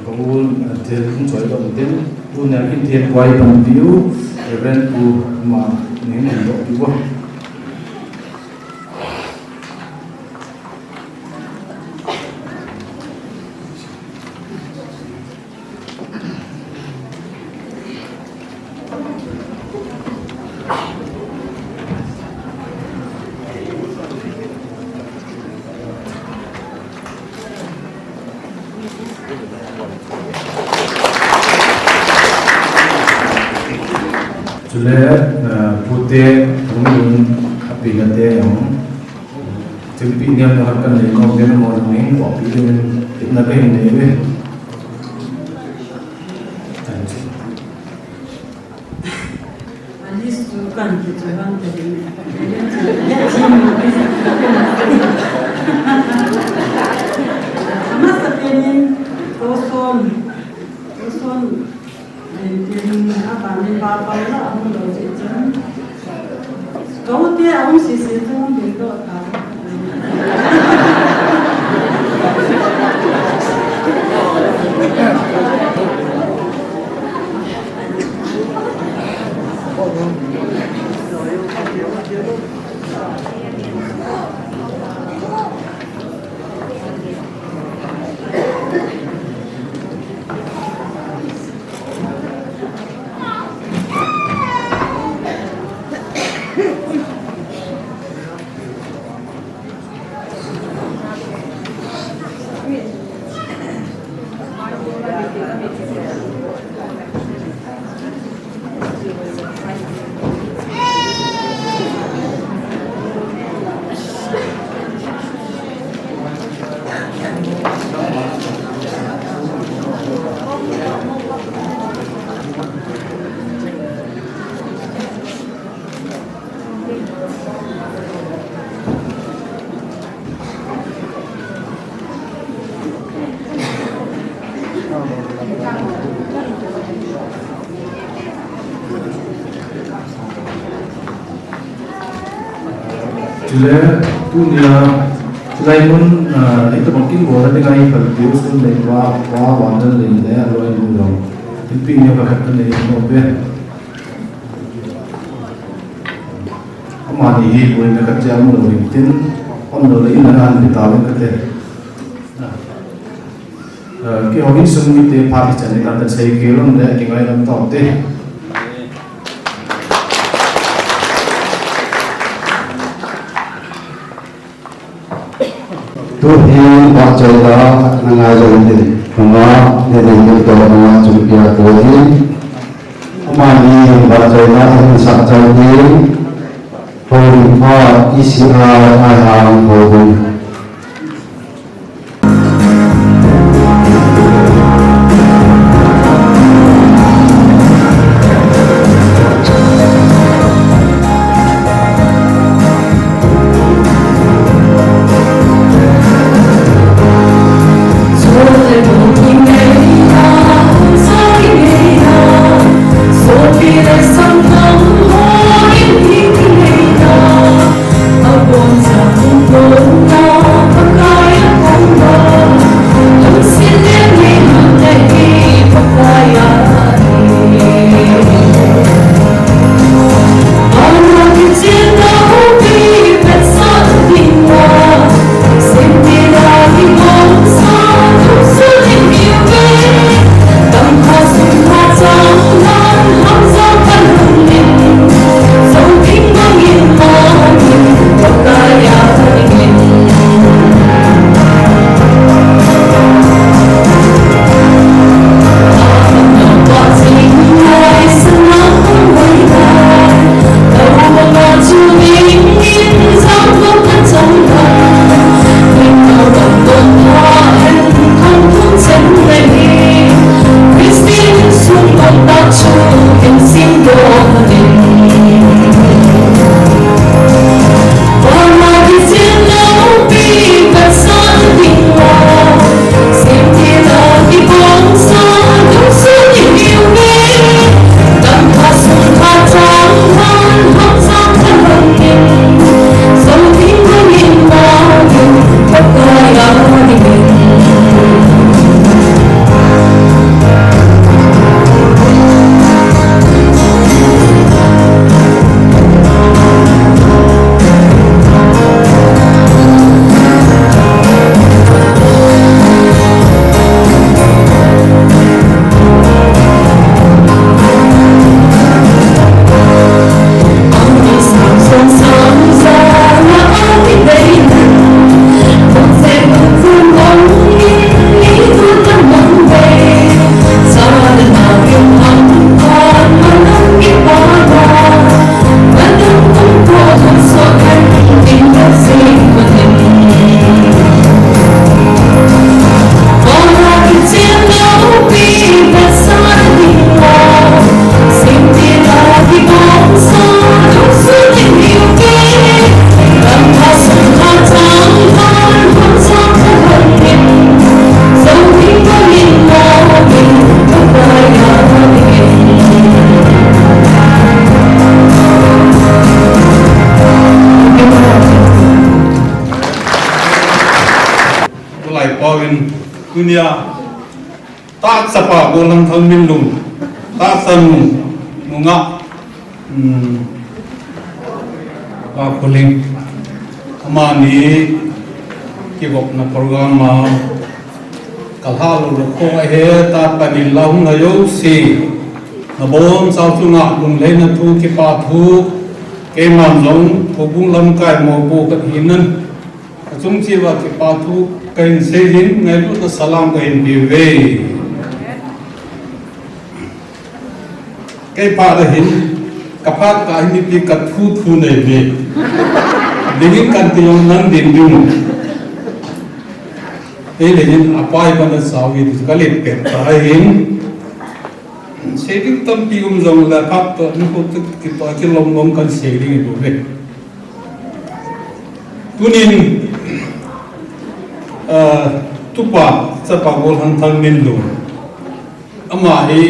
có buôn thì cũng chơi đồng tiền buôn là cái tiền quay bằng phiếu để bên u mà nếu mình độ đúng không chule pute thung khapi gate yong chimpi niam no kan le ko ben mo ni ko pi den itna be ne be alis tu kan tu kan tadi mas tapenin toson din apa ni bapa la ang lo jan kau dia ang sisi tu bego ta chule punya selain pun itu mungkin boleh dengan perlu pun lewat wanda le le alo itu dong tapi ni apa kata le itu be amani boleh nak kerja mula itu on le ini nak ditahu kata ke orang semua itu pasti jadi kata saya kira le tinggal dalam tahu deh Tuhan bacalah mengajar ini, semua dari kita semua juga boleh. Amani bacalah sahaja ini, purifa isilah ayam boleh. Hãy subscribe cho kênh Ghiền Mì Gõ để không bỏ lỡ những video hấp dẫn in dunia tak sapa bolang thang min lung tak san nunga ba kuling amani ki bok na program ma kalha lu ko he ta panin long na yo si na bon sao chu nga lung le na thu ki pa thu ke man long ko bung lam kai mo bu ka hinan chung chi wa ki pa thu kain se hin ngai lu ta salam kain bi ve cái pa là hin kapat ka hin pi kat thu thu nei ve dingin kan ti yong nan din dung e le hin apai ban sa wi ti ka le pe ta hin saving tam pi zong la kap to ni ko ki pa ki lom lom kan saving do ve tunin tupa sa pa gol han thang min lu ama e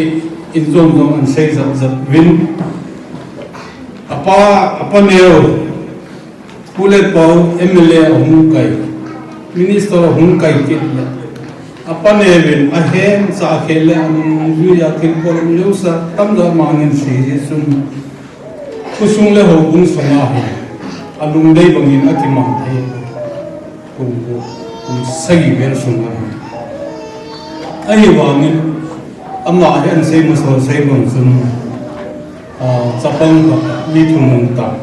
in zong zong an sei zat zat win apa neo pulet pau MLA hung kai minister hung kai kit apa ne win a hen sa khele an yu ya kin ko lu sa tam da mangin si sum kusung le ho bung songa he alung dei bangin akimam thai kum sai ber songa ai wangin amma an sei ma so sei bang sun sapang ka mi thung ta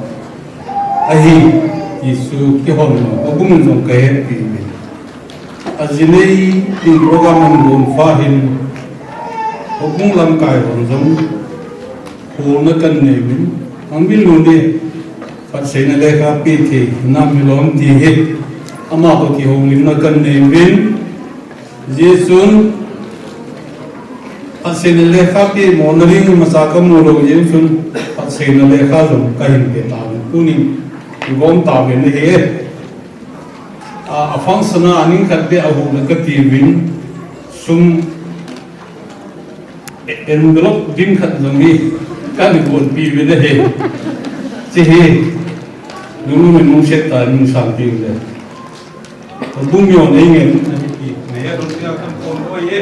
ahi isu ki hon no bung no ka he pi azinei ti program an gon fa hin bung lam kai hon jom ho na kan ne min ang bil lu de fa sei na le ka pi thi na mi lom ti he ama ko ki ho lim na kan ne min jesun asine lekha pi monering masaka mulo yin sun asine lekha zum kahin pe ta puni gom ta be ne he afang sana aning khat be ahu na ka ti win sum envelope dim khat zami kan gon pi be ne he chi he dulu min mu set ta min sang pi le bung yo ne nge ne ya ro ya kan kon ko ye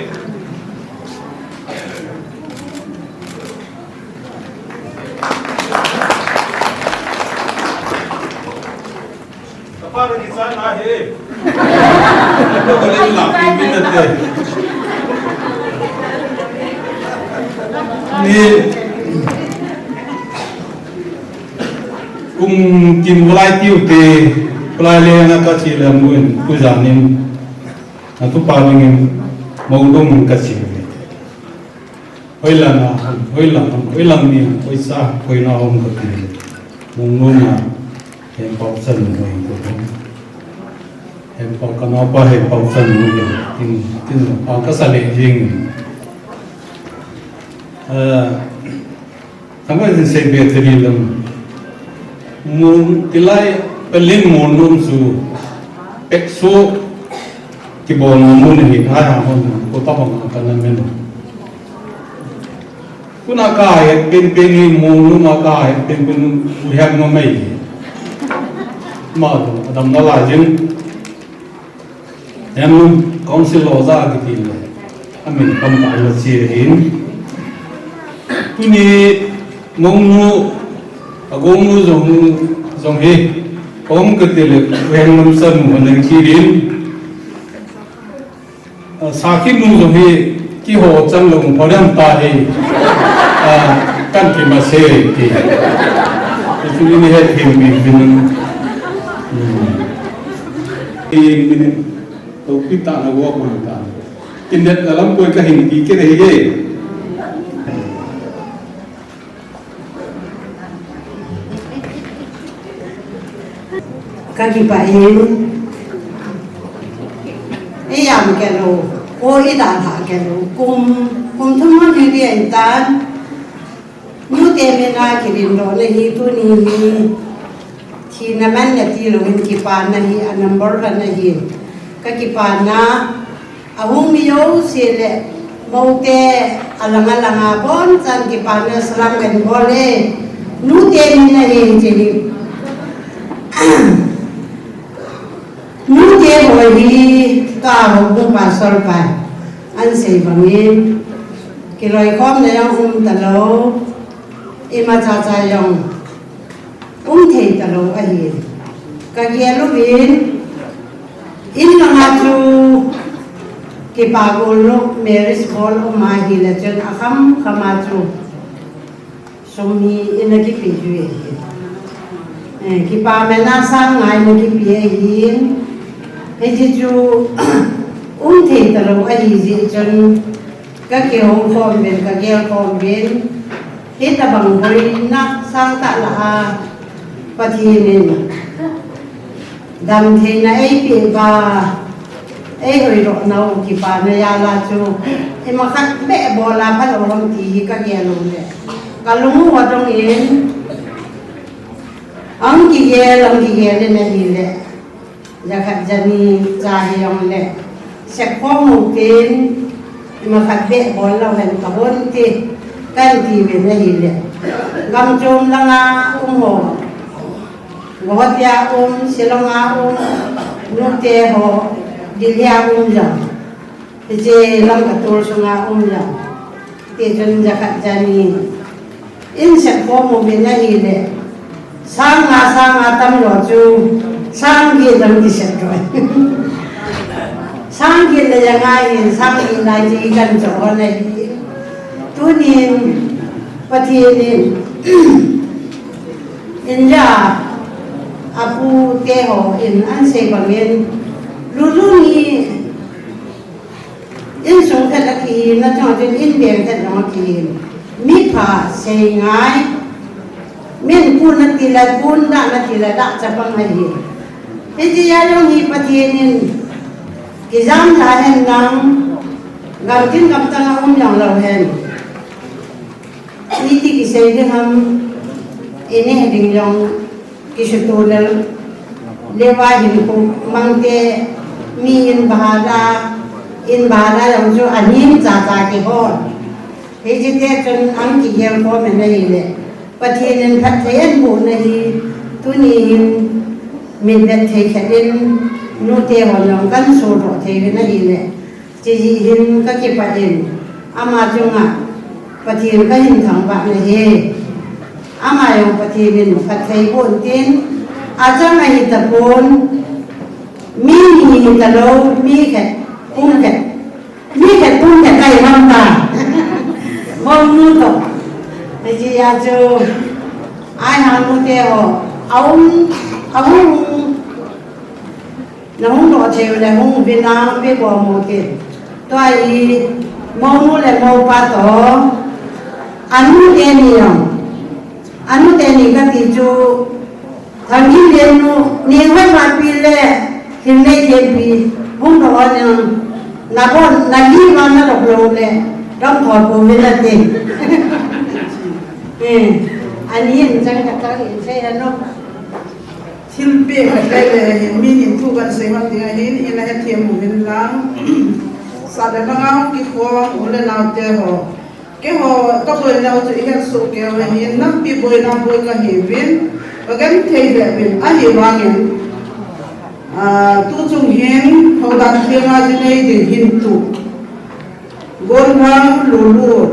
para di sana he to kali la minute ni kim walai tiu te plai le na ka chi la muin ku janin na tu pa ngin maudum ka chi hoila ni hoi sa hoi na hom ka ti mong no na hem pau san noi ko hem pau kana pa hem pau san noi tin pa ka sa le jing thamai sin se be tri lam mun tilai pelin mon num su exo ki bon mun ni ha ha hon ko ta bang kan men kuna ka pen pen ni mon nu ma ka pen pen we have no mai mà đầm nó là những em luôn con xin lỗi ra cái gì anh mình không phải là chia đến tuy nhiên mong mu gom mu dòng he ông cái tiền lực quen năm sân của mình khi đến sau khi mu dòng he khi họ chân lòng họ đem ta he căn cái mà xe thì chúng mình hết hiểu mình mình tôi biết ta là vô cùng ta kinh điển là lắm coi cái hình ký cái này vậy các bạn ấy làm cái nào ôi đã thả cái nào cùng thông qua đi điện tan như thế mình nói cái điện đó là như tôi nghĩ khi nào mình nhận thì mình kịp bàn này anh number này các bạn na ahong miyo sile maute alanga bon san kịp bàn na salam kan bole nu thế mình này chỉ nu te hồi hi ta hồ cũng bà soi bài anh xây bằng yên cái loài khóm này ông ta lâu em mà cha dòng thầy ta lâu ấy cái kia lúc in là ngã chu cái bà cô lúc marriage hall ông mai hi là chân khăm chu song hi in cái gì vậy cái bà mẹ na sang ngày một cái bia hiền cái gì chú thầy ta lâu ấy gì chân các kiểu con bên các kiểu con bên hết ta bằng bồi na sang ta là phát hiện đam thế này bị bà ấy hồi đó nào cái bà này là chú em mà khác bé bò là bắt đầu làm gì các kiểu luôn đấy cái lúc hoạt động yên ông kia làm kia lên này đấy giờ khách dân dài ông đấy sẽ có một tiền mà khách bé bò là hình cả bốn thì cái gì về này đấy gam chôm là ngà hồ gọi tia sẽ là ngà nút tê hồ đi theo rồi thì chỉ làm cả tour xuống ngà rồi thì chân giờ khách dân in sẽ có một bên này đấy sang ngà tâm rồi chú sang kia làm gì sẽ rồi sang kia là ngay sang kia này chỉ cần chỗ này tôi nhìn phát hiện in ra apu tê hồ in ăn xây bằng in lulu ni in sống thật là kỳ nó cho trên in biển thật là kỳ mi phà xây ngay min pun nanti la pun dak nanti la dak cabang lagi. Jadi yang ni patienin kizam la hen nang gamkin kam tanga yang lau hen. Ini kisah dia ham ini heding yang kisutulal lewa hidup mangke mi in bahada yang jo anim caca ke hon. Jadi dia cenn ang kiyel ko menai le. But in Patrian Bunay, Tunin, Mindet Taken, no table on gun sort of taken a hill. Him Kakipadin, Amajunga, Patin Kahin Tang Banahe, Amayo Patin, Patay Buntin, Ajanga hit the bone, me hit the low, me cat, Punket, I want Monuto. Jadi ajo, ai hanu teo, ông nó teo là hung Việt Nam biết bỏ một cái, tôi mong là mong ba tổ, anu tên gì cái gì chú, thằng đi lên nu, nhiều hơn mà pi lệ, hiện nay tiền pi, hung đó là đi mà nó độc lộ lệ, trong thọ của mình là tiền. Anh yên chẳng cả hiện xe nó thiên bề cái này mình nhìn thu gần xây hoàn tiền hiện in là thiên một bên láng sao để bằng áo cái khoa cũng là nào thế họ cái họ các bồi nào thì hết số kéo là hiện năm bị bồi năm bồi cả hiện viên và cái thầy lại bên anh hiện hoàng hiện tu chung hiện họ đặt thiên nga trên đây để hiện tu gồm hàng lulu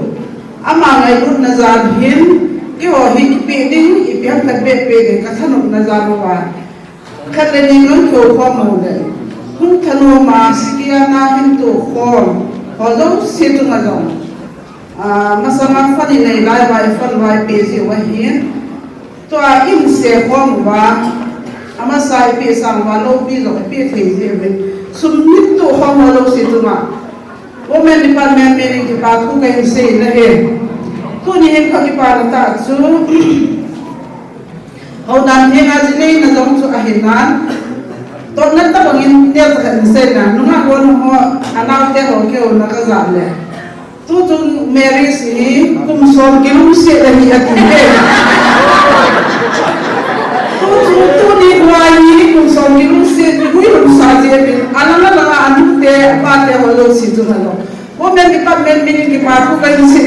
ama ngày lúc na gian hiến cái họ hiện bị đinh bị ăn thật bể để các thân ông na gian hoa khát lên những lúc cầu khoa màu đấy không thân hoa mà sĩ na hiến tu khoa họ giống xịt tung na giống mà sao mà phát này lại vài phần vài bề gì vậy hiến tôi in xe khoa mà ama sai bề sang và lâu bề rồi bề thấy gì vậy sum nít tu khoa mà lâu xịt tung à Women Department meaning the part who can say na he. Tu ni hem khaki pa ta chu. Hau dan he nga jine na dong chu ahinan. Tot na ta bangin dia kan say na nunga gon ho anaw te ho ke na ka za le. Tu tu Mary si kum som ke lu se la hi ati he. Tu ni wai kum som ke lu se ku lu sa je bin alala la anu te pa te ho lo si tu na lo. Women Department meaning the part who can say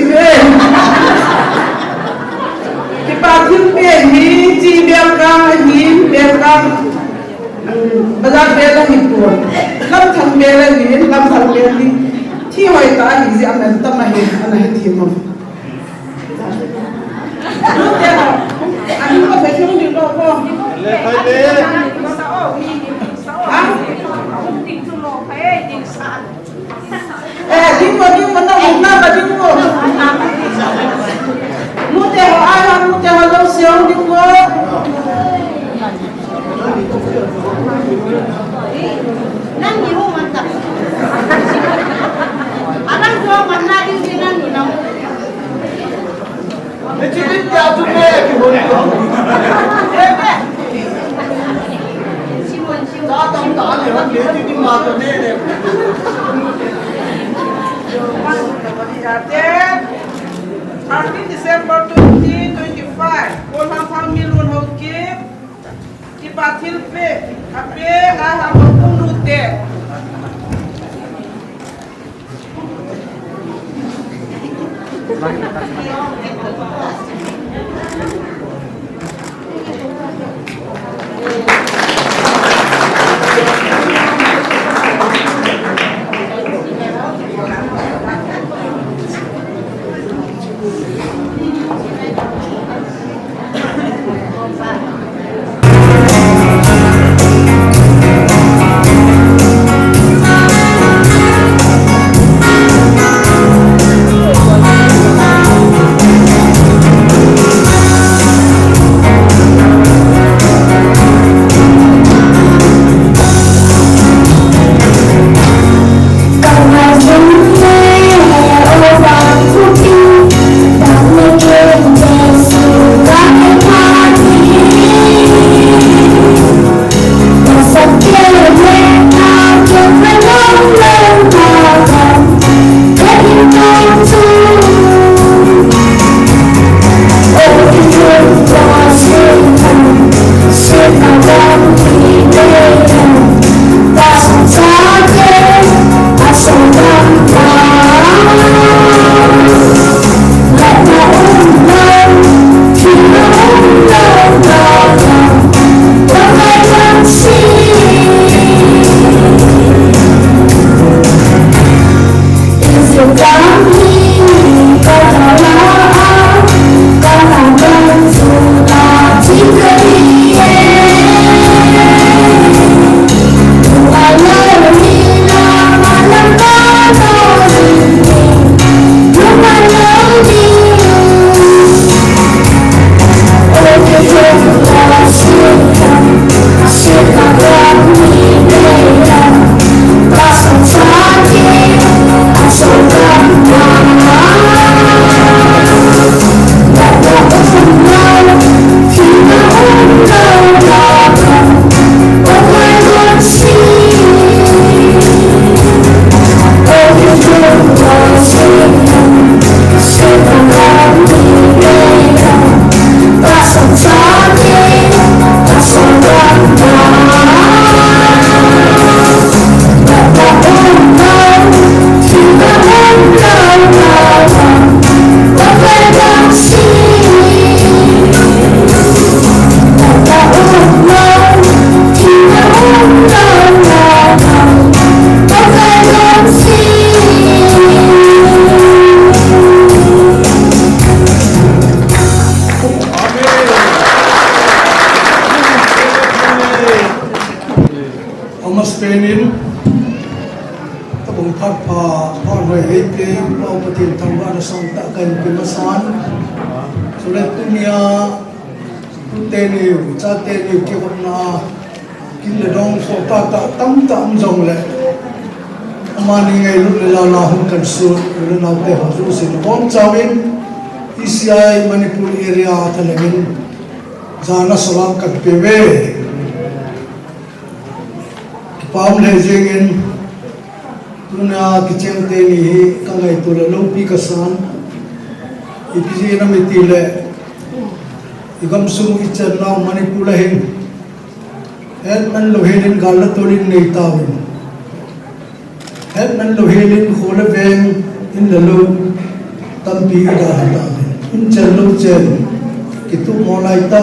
the part who pay he ji belkang bazar bela ni ko lam thang bela ni lam thang bela ni thi hoi ta hi ji amen tam hi ana hi thi mo anh có thể xuống được đâu không? Le phải le. Tiếng vào tiếng vẫn đang một và tiếng vào. Mua tiền họ ai không? Mua tiền họ đâu xíu tiếng vào. Nang ni ho man ta. Anang ko man na din dinan ni na. Để chỉ biết giao cho mẹ cái hồn của ta tâm ta thì hắn để cho chúng ta cho mẹ này. 13 December 2025 Kol Hang Milun Hokip Kipatil Pe Ape Aham Punute Spainin tabung pha hoi hete pau patin thangwa na sang ta kan pimasan sule tunia teni cha teni ke na kin le dong so ta tam jong le amani ngai lu le la hun kan su le na te ha su sin bom chawin ECI Manipur area thalengin jana salam kan pewe Pam le jengin tuna kicheng te ni kangai tu la lopi kasan ipiji na mitile igam sum ichar na Manipur hin het man lo helin galla tolin nei tawin het man lo helin khole veng in la lo tampi da hata in chal lo chen kitu molai ta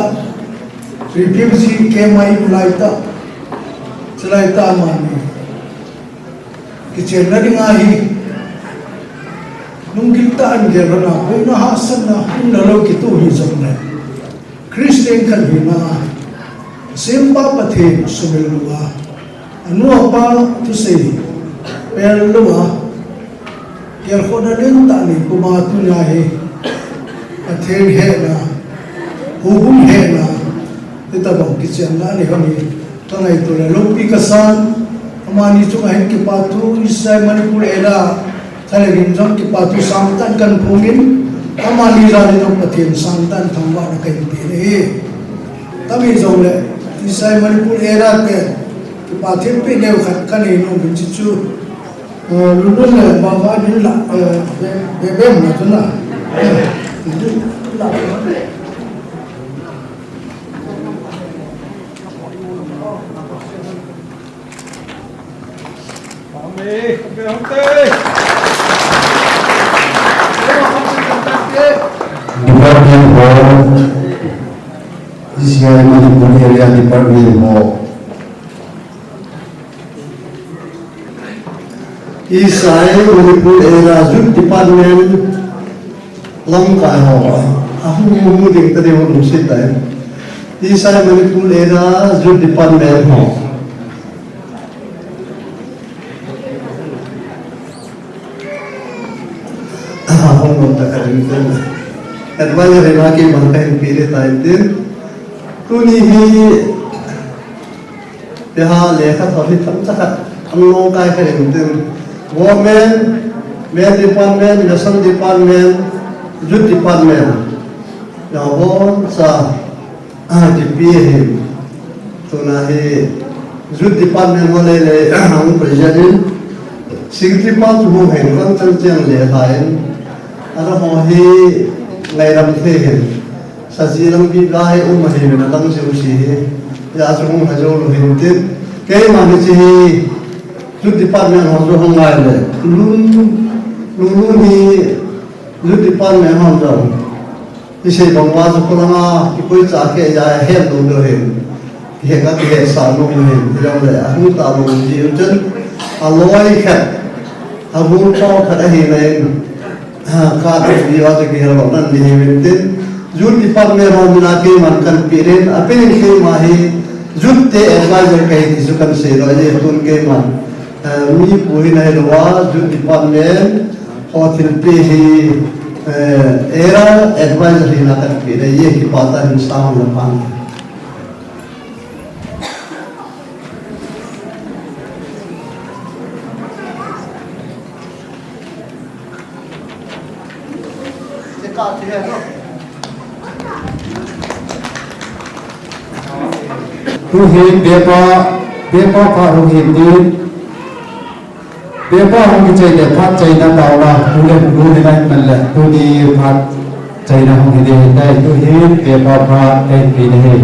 refugee ke mai molai ta selai tamani kitchen na dingahi nung kita anje rana ko na hasan na nalo kitu hi zamna Christian kan hina simba pathe sumilwa anu apa tu sei pelwa ker khoda den ta ni kuma tu na he athen he na hubum he na teta bang kitchen na ni kami tangai tu le lopi kasan amani chu hen ki patu isai manipur era thalagin jam ki patu samtan kan phungin amani ra ni dok pathin samtan thangwa na kai pi re tami jong le isai manipur era te ki pathin pe neu khat kan ni no bin chu lulun le ba ba din la be be na tu na Department of DCI Manipur Area Department of Isai Manipur Area Youth Department Lam Kai Ho Ahu mu ding tade ho nusit tai Isai Manipur Area Youth Department ho Ahu ta karin ten advisor ena ke bantai pile tai ten tuni hi ha lekha thori tham cha amno kai karin ten women men department national department youth department yawon sa DP him tuna hi youth department wale le ang president secretary pa tu ho hen kan chang chang le hain ara ho hi ngai ram the hen sa ji ram bi lai ma hi na lang se u si ya su hong ha jo lo hin te ke ma ni chi youth department ho jo hong ngai le lu ni youth department ho jo इसे बंगवा जो पुराना कोई चाके जाए है लोग हैं ये का के सालों में जब ले अनु तालों जी उजन अलोई है अबू पाव खड़ा ही नहीं हाँ काटे दिया तो कि हम अपना नहीं मिलते जून डिपार्टमेंट में हम ना के मन कर पीरें अपने के माही जून ते एडवाइजर कहीं थी जो कर से रोजे तुम के मन मी पूरी नहीं रुआ जून डिपार्टमेंट और फिर पे ही era advisory na kan pire ye ki pata insan na pan tu hi bepa pa hu hi di bepa hong chai le phat chai na daw la tu le lai man le tu di phat chai na hong de dai tu hi bepa pa dai pi ne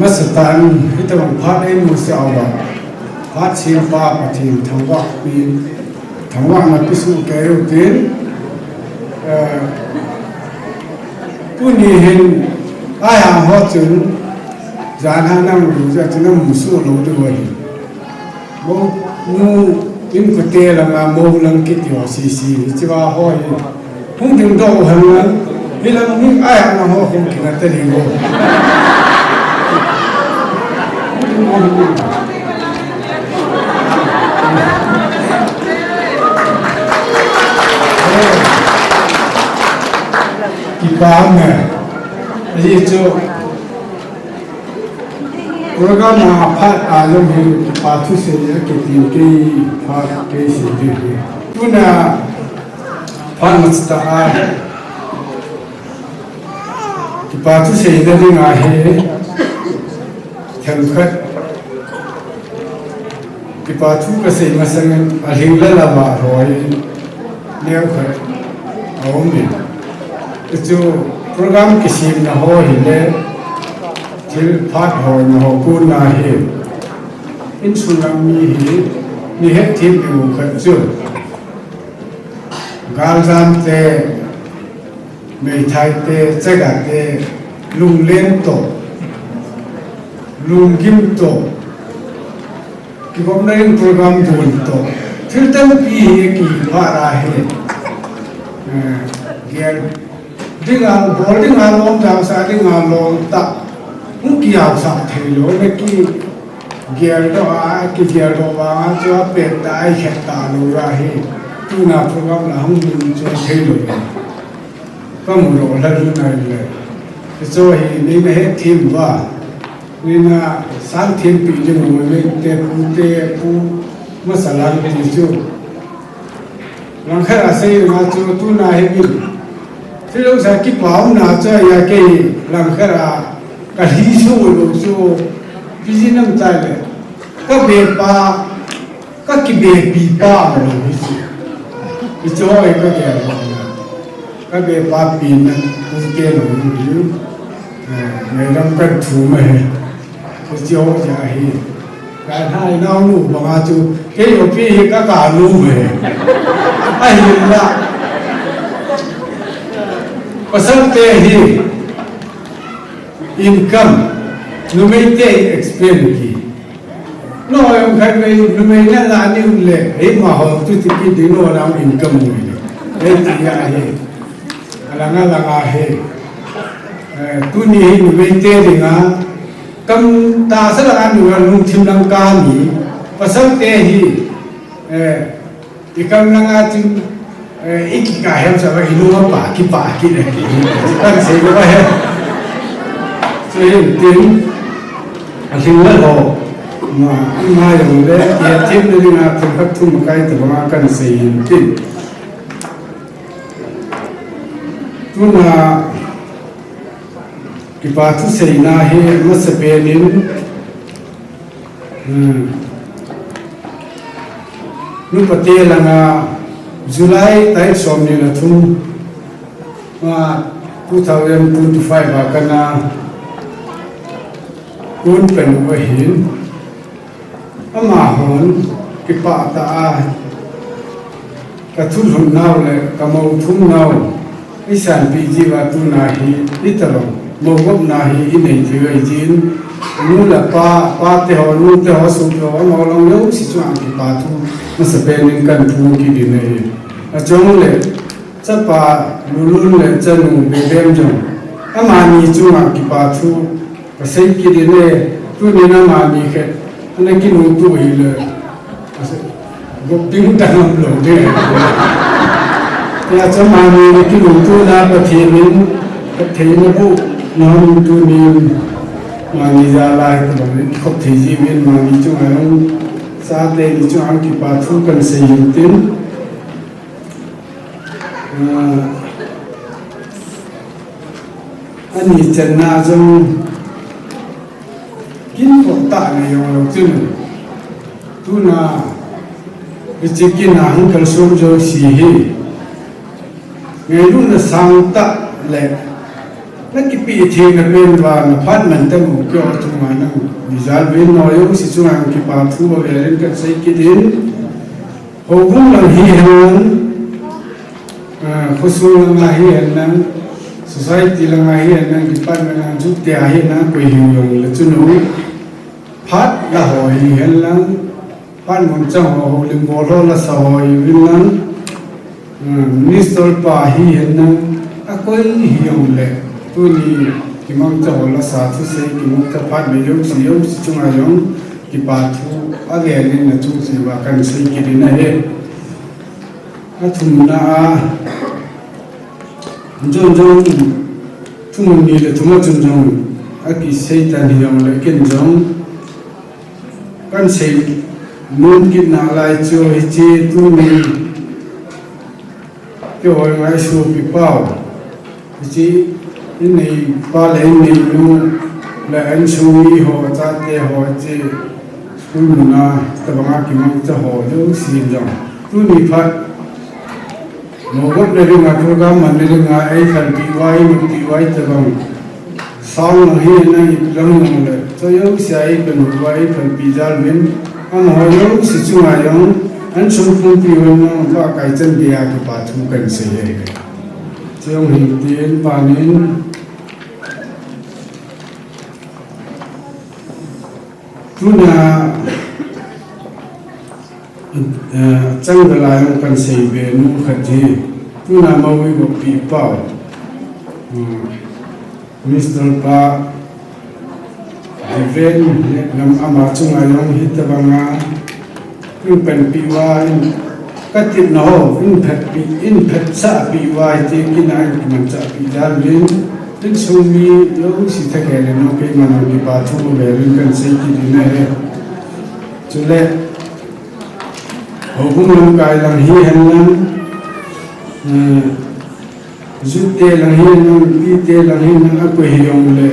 Masatan itu phat ai mu se awa phat sim pa pathim thangwa na pisu ke utin Puni hin ayah hotun jangan nam rujuk jangan musuh rujuk lagi. Mau in kete langa mau lang kiti wasisi ciba hoi. Hung ting do hangan hilang hung ayah na ho hung kena teringo. Kipang jadi itu program apa alam hidup patu saja ketinggi pak kesini puna pan mesti patu saja dengan tempat patu kesini masalah ahli lama roy dia kat awam ni itu program kisim na ho hile til phat ho na ho kun na he in sunami hi ni het tim mu khat chu Galzam te Mei Thai te Tsaga te Lung Len to Lung Kim to Ki Bom Naring program Dun to Tiltam Pi Ki Vara He Gel Ding Al Boarding Along Jam Sa Ding Along Ta Ki Ao Sa Thei Lo Ne Ki Gel Do A Ki Gel Do Wa Cho Pet Ta Ai Khet Ta Lo Ra He Tu Na program La Hung Dun Cho Thei Lo Có một độ là lúc này là rồi nên là hết thêm và nên là sáng thêm bị cho người lên tê pu mà sản làm thì chú làm khai là xây mà chú tu na hết đi thế lúc sau cái bảo nào cho ya cái làm khai là cái lý số lúc chú ví dụ năm tay là các bề ba các cái bề bị ba mà ví dụ ấy có cái các bé ba pin này cũng kêu là như ngày năm cân thủ mày cái chiếu giờ hi cái hai nào nụ bằng chú cái nhiều phi các cả nụ mày ai nhìn là pasal teh hi income nu mấy teh expense ki no em khai về nu mấy là như lệ ấy mà họ tu thì cái gì nó làm income rồi đấy thì hi langa he tu ni hi nu ve te dinga kam ta sa la nu lung thim lang ka ni pasal te hi ikam langa tin ik ka hem sa ba inu pa ki ne ki kan se ba he so hi tin aling la ho ma yo le ya tim ni dinga thum khat thum kai ta ba kan se tin Tuna kipatu seina he masapenin nu pate langa July tai somni la thum ma 2025 ba kana kun pen wa hin ama hon kipata a ka thul hun naw le kamau thum naw isan piji wa tu na hi italo mogop na hi inei thioi jin nu la pa te ho nu te ho su ho no long lo si chuang ki pa thu ma sa pe nin kan thu ki di nei a chong le cha pa lu le cha nu be dem jong ama ni chuang ki pa thu ka sei ki di ne tu ni na ma ni khe ana ki nu tu hi le gop ting ta nam lo de ya cho mà mình cái đủ tu na có thể mình có thể nó bu nó tu mình mà mình ra lại thì mình không thể gì mình mà mình cho anh sa đây đi cho anh cái bà thu cần xây dựng tin anh nhìn chân na trong kinh phật tạ này ông đầu tiên tu na cái chuyện kia na không cần sống cho gì hết ngày lúc là sang tạ lệ nó cái bị thiền là bên và nó phát mình tâm một kiểu trong ngoài nó vì giá bên nói yếu sĩ chung hàng cái bà thu về lên cái xây cái đến hồ cũng là hi hẹn khó xuống là hi hẹn năng society là hi hẹn năng cái phát mình làm chút tiền hi năng quỳ hiểu dùng là chút núi phát là hỏi hi hẹn năng phát một trong hồ linh bồ lo là xã hội viên năng Minister pa hi hen na akoi hiong le tu ni ki mang cha hola sa thu se ki mang cha phat me yo si chunga yong ki pa thu age ni na chu si wa kan se ki ri na he a thum na a jong thum ni le thum jong a ki se ta ni yong le ken jong kan se nun ki na lai cho hi che tu ni cái hồi ngày xưa bị bao chỉ cái này ba lên này luôn là anh suy họ cha tê họ chỉ suy muốn à tập ngã kim mang cho họ giống xin rằng tôi bị phát một góc đây là program mình đây là ai cần bị vay tập ngã sau này này lần này là cho giống sai cần vay cần bị giao miễn anh hỏi giống sự chung ai giống อันสุดพุ่งปีวันนั้นว่าไก่จันเดียกับป่าทุ่งกันเสียเจ้าหินเตียนป่านี้ทุนยาจังเวลากันเสียเบนุขัดจีทุนยามาวิบปีเป้ามิสเตอร์ปาดิเวนนำอามาจุงอายังฮิตบังงาซึ่งเป็นปีวายก็ติดหนออินเพชซาปีวายที่กินอะไรมันจะปีดาลินถึงสูมีโลกสิทธิ์แก่เลยน้องเป็นมันมีบาทุ่งเบรินกันเสียกินเนี่ยจุดเล็กหัวกุ้งลงกายหลังฮีเห็นนั้นจุดเตะหลังฮีนั้นปีเตะหลังฮีนั้นอักเหี่ยงเลย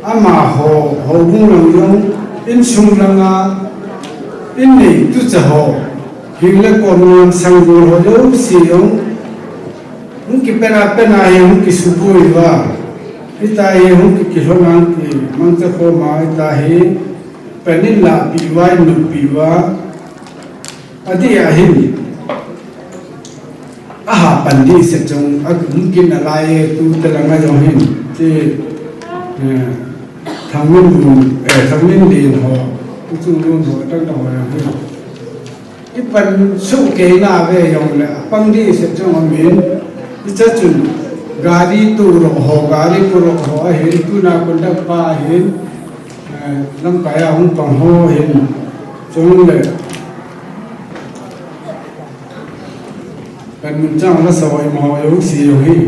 อามาหัวกุ้งลงยงอินสุ่มลังอาอินนี่ตุจะหัวหิ้งเล็กคนนั้นสังกูหัวเลี้ยวเสียงมุกิเป็นอะไรมุกิสุบุยว่าอิตาเฮมุกิคิโลนังกีมันจะโคมาอิตาเฮเป็นนิลาปีวายนุปีวาอดีอาหินอาหาปันดีเสจงอักมุกินอะไรตูตะลังอาจงหินที่ทำมินดูทำมินดีนหัวจุงดูหัวตั้งแต่หัวหินอีปันสุเกน่าเวยองเลยปังดีเสจงอมินอีจะจุนगाड़ी तो रहो गाड़ी को रहो हिल तू ना कुंडा पा हिल लंकाया हूँ पंहो हिल चुंगलेกันมันจ้างละสวยมอยงสีอยู่ที่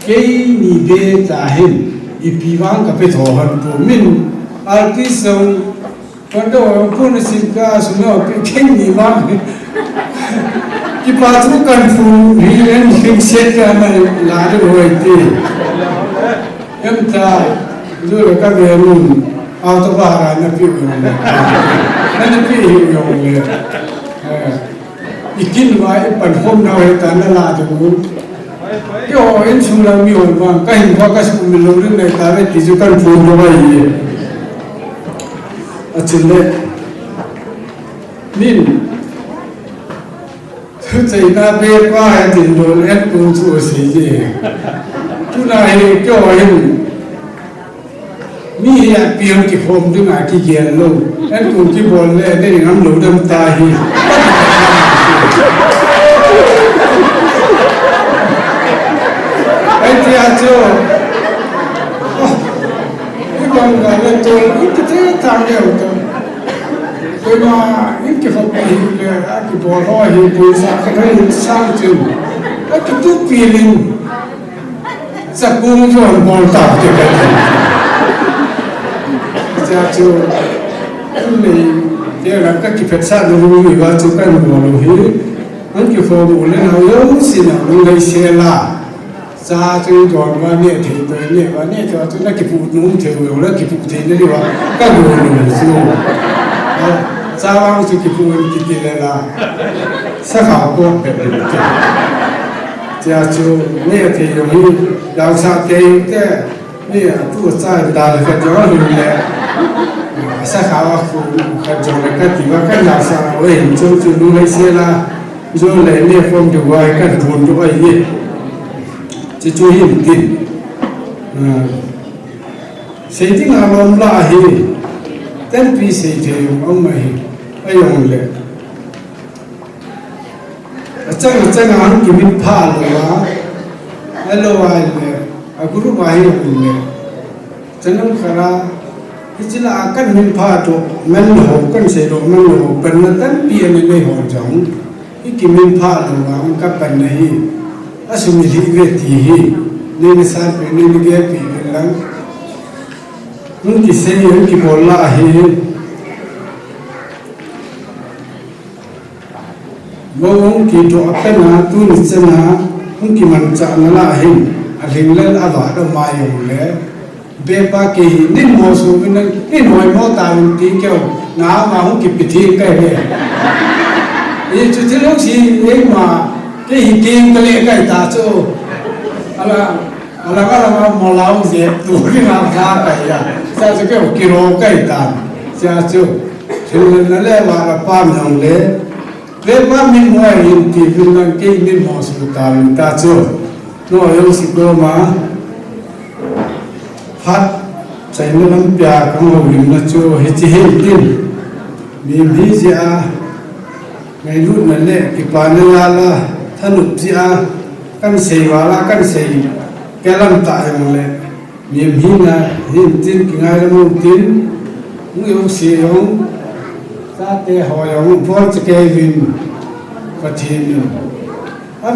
เกี่ยนี่เบจ่าหินอีปีวังกับไปถอหันตัวมินอาร์ติสต์คนเดียวพูดในสินค้าสุนัขเกี่ยนี่วังที่ปัจจุบันฟูฮีเอ็นฟิกเซตกันลาดูไว้ที่เอ็มตาดูแล้วก็เรียนรู้เอาตัวบารานะพี่คนนั้นนั่นพี่หิวยงเลยอีกกินไว้ปั่นพมเราให้ตาหน้าลาจมูกที่โอ้ยชุมเรามีวันบางก็เห็นว่าก็ชุมเราเรื่องในตาได้กิจการฟูนด้วยอาจารย์เล็กนี่ใจน่าเบียดว่าให้ถึงโดนแอดกูชั่วสีเจทุนายก็เห็นมีอยากเปลี่ยนกี่ผมถึงอาที่เกียนลูกแอดกูที่บอลเล่ได้น้ำหลุดน้ำตาฮีไอ้ที่อาโจไอ้บางการเล่นตัวอินเตอร์ทางเดียวกันคนมาอินเกี่ยวกับอะไรเลยอะที่บอกว่าเห็นตัวสักคนให้สร้างจริงอะที่ทุกปีนึงสักกูมันจะบอลตัดเจ็บเลยจะโจนี่เดี๋ยวเราก็ที่เพชรศาสตร์รู้อยู่ว่าจุกันบอลหิอันที่เขาดูเล่นเอาเยอะสินะมันเลยเสียละซาจึงก่อนว่าเนี่ยถึงตัวเนี่ยว่าเนี่ยจะต้องนักกีฬานุ่มเที่ยวแล้วกีฬาเที่ยวนี่ดีว่าก็ดูสู้ซาวังสุกิปูนกิติเลล่าสักหาก็เป็นจะจูเนี่ยที่อยู่ที่ดาวสักเกย์แต่เนี่ยผู้ชายดาวก็จะว่าดูแลสักหาว่าคุณก็จะเล่นกันที่ว่ากันดาวสักเว้ยจูดูเลยเสียละจูเลยเนี่ยฟอมดูว่ากันทุนด้วยยี่จะช่วยหินดินสิ่งที่งานลมลาฮีเต็มปีเสียเทียมเอามาฮีไอ้ยงเลยจังอันกิมิพาลวะไอ้ลวะเลยอากุรุวาฮีเลยจังนั้นขราที่จะลากันมิพาโตมันหกกันเสียโตมันหกเป็นนั่นเต็มปีนี่ไม่หอจังที่กิมิพาลวะมันก็เป็นนะฮีอาศัยมีเวทีฮีนี่มิสานเป็นนี่มีเกปีเป็นลังउनकी सही उनकी बोलना है वो उनकी जो अपना तू निचना उनकी मनचा नला है अलिंगलन अवाद मायूं ले बेपा के ही निन मौसू निन निन होय मोता उनकी क्यों ना माहू की पिथी कहे ये चुचलों सी एक माँ के ही गेम कले कहे ताचो अला अलग-अलग मौलाओं से दूरी मांगता है या จะจะเกี่ยวกิโลใกล้ตามจะจะเฉ फिर नले वाला पाम होंगे वे पाम में हुआ इनकी फिर लंके में हॉस्पिटल ताचो नो यो सिको मा हाथ चाहिए हम प्यार कम हो गई न चो हिची हिल्टिन भी जिया ngày lúc này lệ cái bàn là thân lục gì căn sấy vào căn sấy cái làm tại mà lệ niềm hin là hin tin cái ngày là một tin cũng yêu sĩ không ra tê hỏi không vô cho cái vin và thiên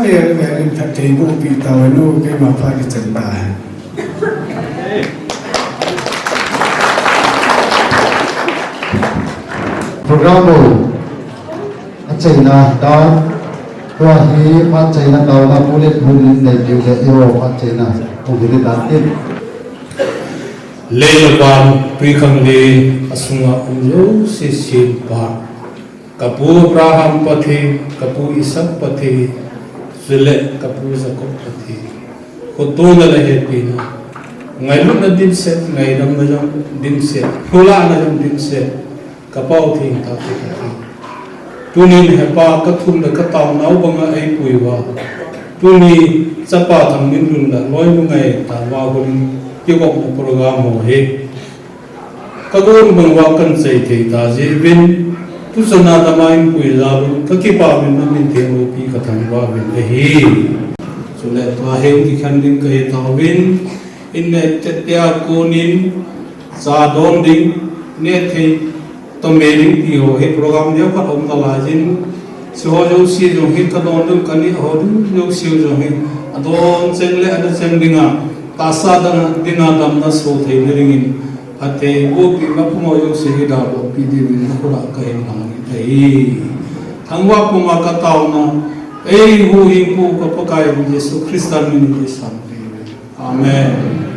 về lên thật thì cũng bị tàu nó cái mà phải đi chân bài program China đó qua hi phát China đó là phụ nữ hôn này điều là yêu phát China không thể đạt được lên quan pri khang le asunga umlo se sin pa kapu Abraham pathi kapu Isaac pathi zule kapu Jacob pathi khotuna la he pina ngai lu na din se ngai ram na jam din se phula na jam din se kapau thi ta thi tunin hepa ka thum da ka taw nau banga ai puiwa tuni chapa thang min run da loi lu ngai ta wa gun ki gok program ho he ka gun bangwa kan sei the ta je bin tu sana da main pui la lu ka ki pa min na min the ro pi ka thang wa bin he so le to he ki khan din ka he ta bin in ne tetya kunin sa don ding ne the तो मेरी भी हो है प्रोग्राम जो का हम तलाजिन सो जो सी जो है कदों तो कनी हो जो सी जो है अदों चंगले अद चंगिंगा तासा दिना दम न सो थे निरिंगिन अते वो भी मपमो जो से दा वो पी दी न खुला कहे नंगी थे थंगवा पुमा का तावना ए वो ही को पकाए यीशु ख्रिस्तान में के शांति आमेन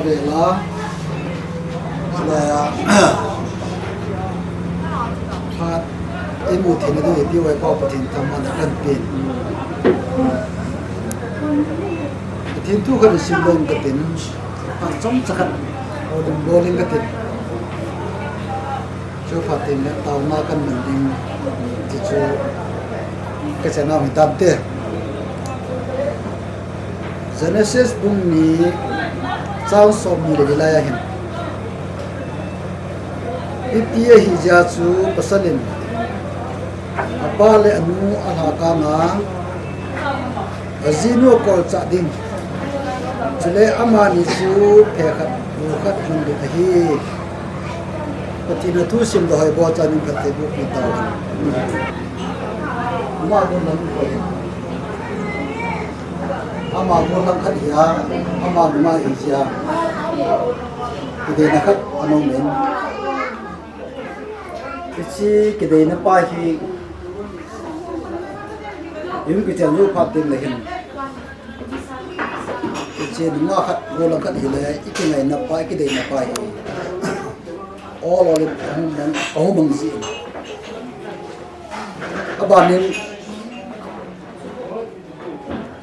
về là phát em một thiên nó để tiêu hay bao một thiên tham ăn cần tiền thiên thu cái sinh động cái tiền hàng trăm chắc hẳn ở đồng bồ lên cái tiền cho phát tiền là tàu na cần mình đi thì cho cái xe nào mình tam tiền Genesis bung ni sao som ni le la ya hin itia hi ja chu pasalin apa le anu ana ka ma azino ko cha ding chule ama ni chu phe khat bu khat hun de hi patina thu sim do hoi bo cha ning khat te bu ni taw ma do nan ko ama ko lam khat ya ama ma hi ya ide na khat anu men cái đây nó bay khi những cái chân du phát tiền là hình cái trên nó khát vô là khát thì là cái này nó bay cái đây nó bay all rồi ông bằng gì các bạn nên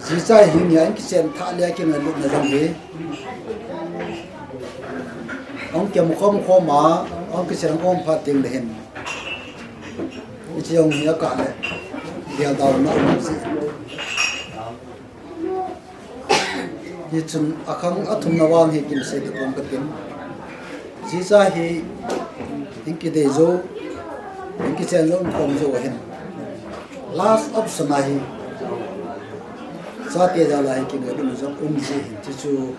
chỉ sai hình như cái chân thả lên cái này lúc này làm gì ông kiếm một không mà ông cái chân ông phát tiền là hình chỉ ông nhớ cả đấy điều đầu nó làm gì như chun akang athum nawang hi kim se de kom katin chỉ ra hi inki de zo inki chen lom kom zo hen last option hi sa te ja lai ki ngai dum zo ji chi chu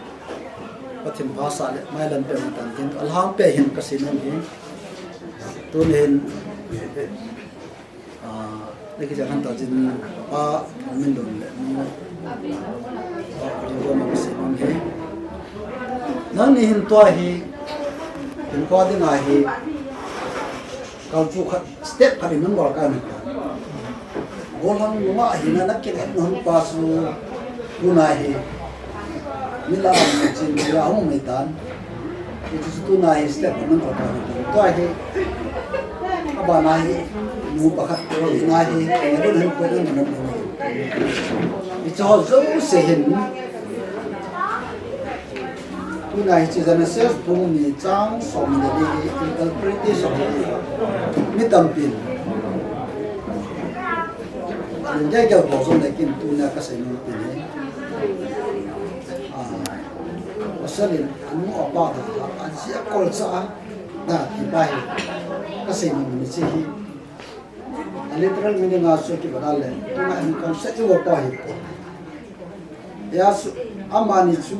pathin bhasa le mai lan pe tan tin alham pe hin ka sin hi tu nen cái chẳng hạn tao chỉ ba mình đồn lệ nó có một sự mong thế nó này hiện tại thì hiện qua đến ngày thì còn phụ khắc step phải mình bỏ cái này gồm nó mà hiện nay nó cái nó không qua số bu này thì mình làm chỉ là không mấy tan thì số này step mình bỏ cái này tại thì các bạn này nu pakhat ko ina hi ngun han ko den nan ni cho zo se hin tu nai chi jana self bung ni chang som de ni interpretation mi tam pin ni ja ga bo zo ne kin tu na ka se nu pin ni asalin anu apa da asia kol sa da ti bai ka se ni chi hi literal meaning asu ki banale tuna in concept wo pa hi ya su amani chu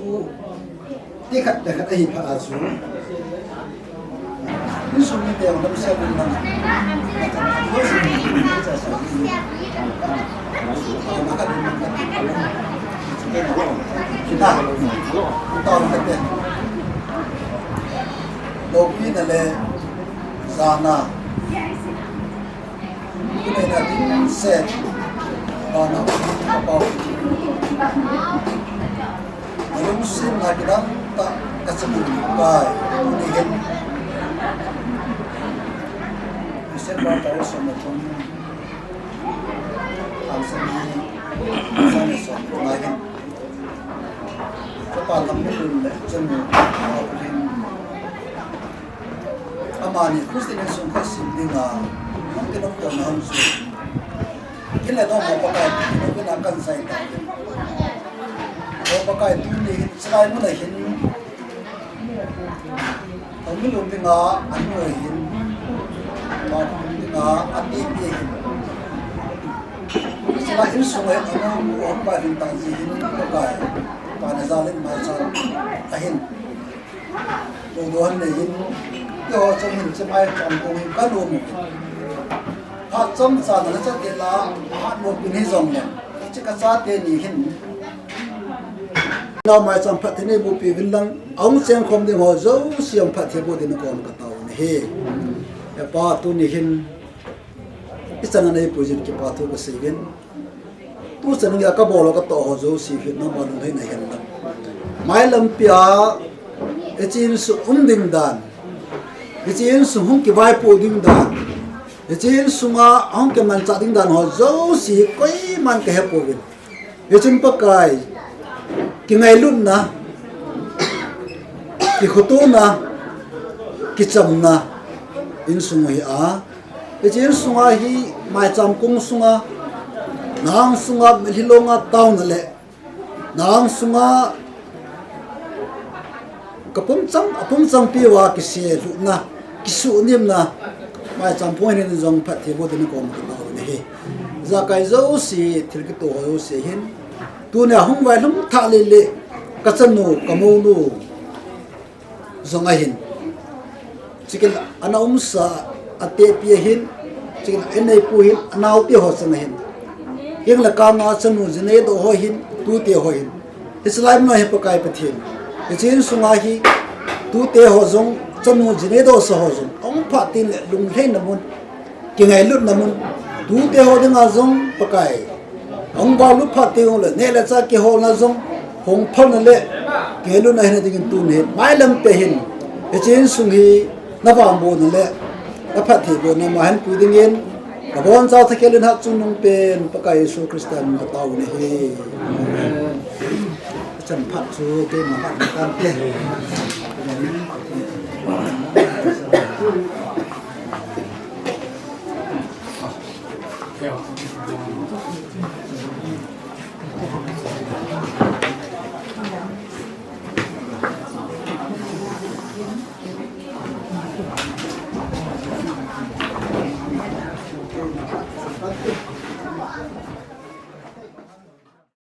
tikhat dekhat hi pha asu ni su ni te ngam sa bin nam kita tahu kete lopi nale sana cái này là tính xe còn nó bảo lúc xin là cái đó ta cái sự bài đi hết sẽ bao tới số một trong hàng sinh đi sang số này hết các bạn làm cái đường để chân người amani Christian sung cái sự đi là cái nông dân hơn rồi, cái này nó một cái nó cái cần sai cả, một cái tu này sai nó là hiện, còn cái lúc bên ngõ anh người hiện, còn bên ngõ anh đi hiện, sai hiện số ấy nó không phải hiện tại gì hiện cái và nó ra lên mà sao hiện, đồ ăn này hiện, cái họ trong hiện sẽ mai chọn cùng hiện cá luôn hạt trong sa nó sẽ tiền là hạt một bên hay rồng này chỉ cái sa tiền gì hình nào mai trăm phát thế này bộ phim viên lăng ông xem không đi họ dấu xem phát thế bộ thì nó còn cái tàu này he ba tu ni hin ít sang này bây giờ cái ba tu cái gì viên tu sang này các bộ cái tàu họ dấu xí viên nó mà nó thấy này hiện lắm mai làm pia cái chuyện sự đình đàn cái chuyện sự không cái vai bộ đình đàn cái chuyện sự mà không cái man cha đình đàn họ dấu xí quấy man cái hẹp bộ viên cái chuyện bậc cái ngày luôn na cái khổ tu na cái chậm na in sung hi a cái chuyện sung a hi mai chăm cung sung a nang sung a hilong a tao na le nang sung a kapum cham pi wa ki se lu na ki su nim na mai chăm point in zong phat the bo den ko ma na ne he za kai zo si thil ki to ho se hin tu ne hung vai lum tha le le ka chan nu ka mo nu zong a hin chicken anaumsa ate pia hin chicken enai pu hin anau te ho sang hin yang la ka nga chanu jene do ho hin tu te ho hin islam no he pakai pathin ichin sunga hi tu te ho jong chanu jene do so ho jong ong pha tin le lung le na mun ki ngai lut na mun tu te ho dinga jong pakai ong ba lu pha te ho le ne la cha ki ho na jong hong phon na le ke lu na hin ding tu ne mai lam te hin ichin sung hi na vang bo na le na phat thi bo na ma han pu ding yen ka bon cha tha kelin ha chung nong pen pa ka Yesu Kristan ka tau ne he chan phat chu ke ma han kan te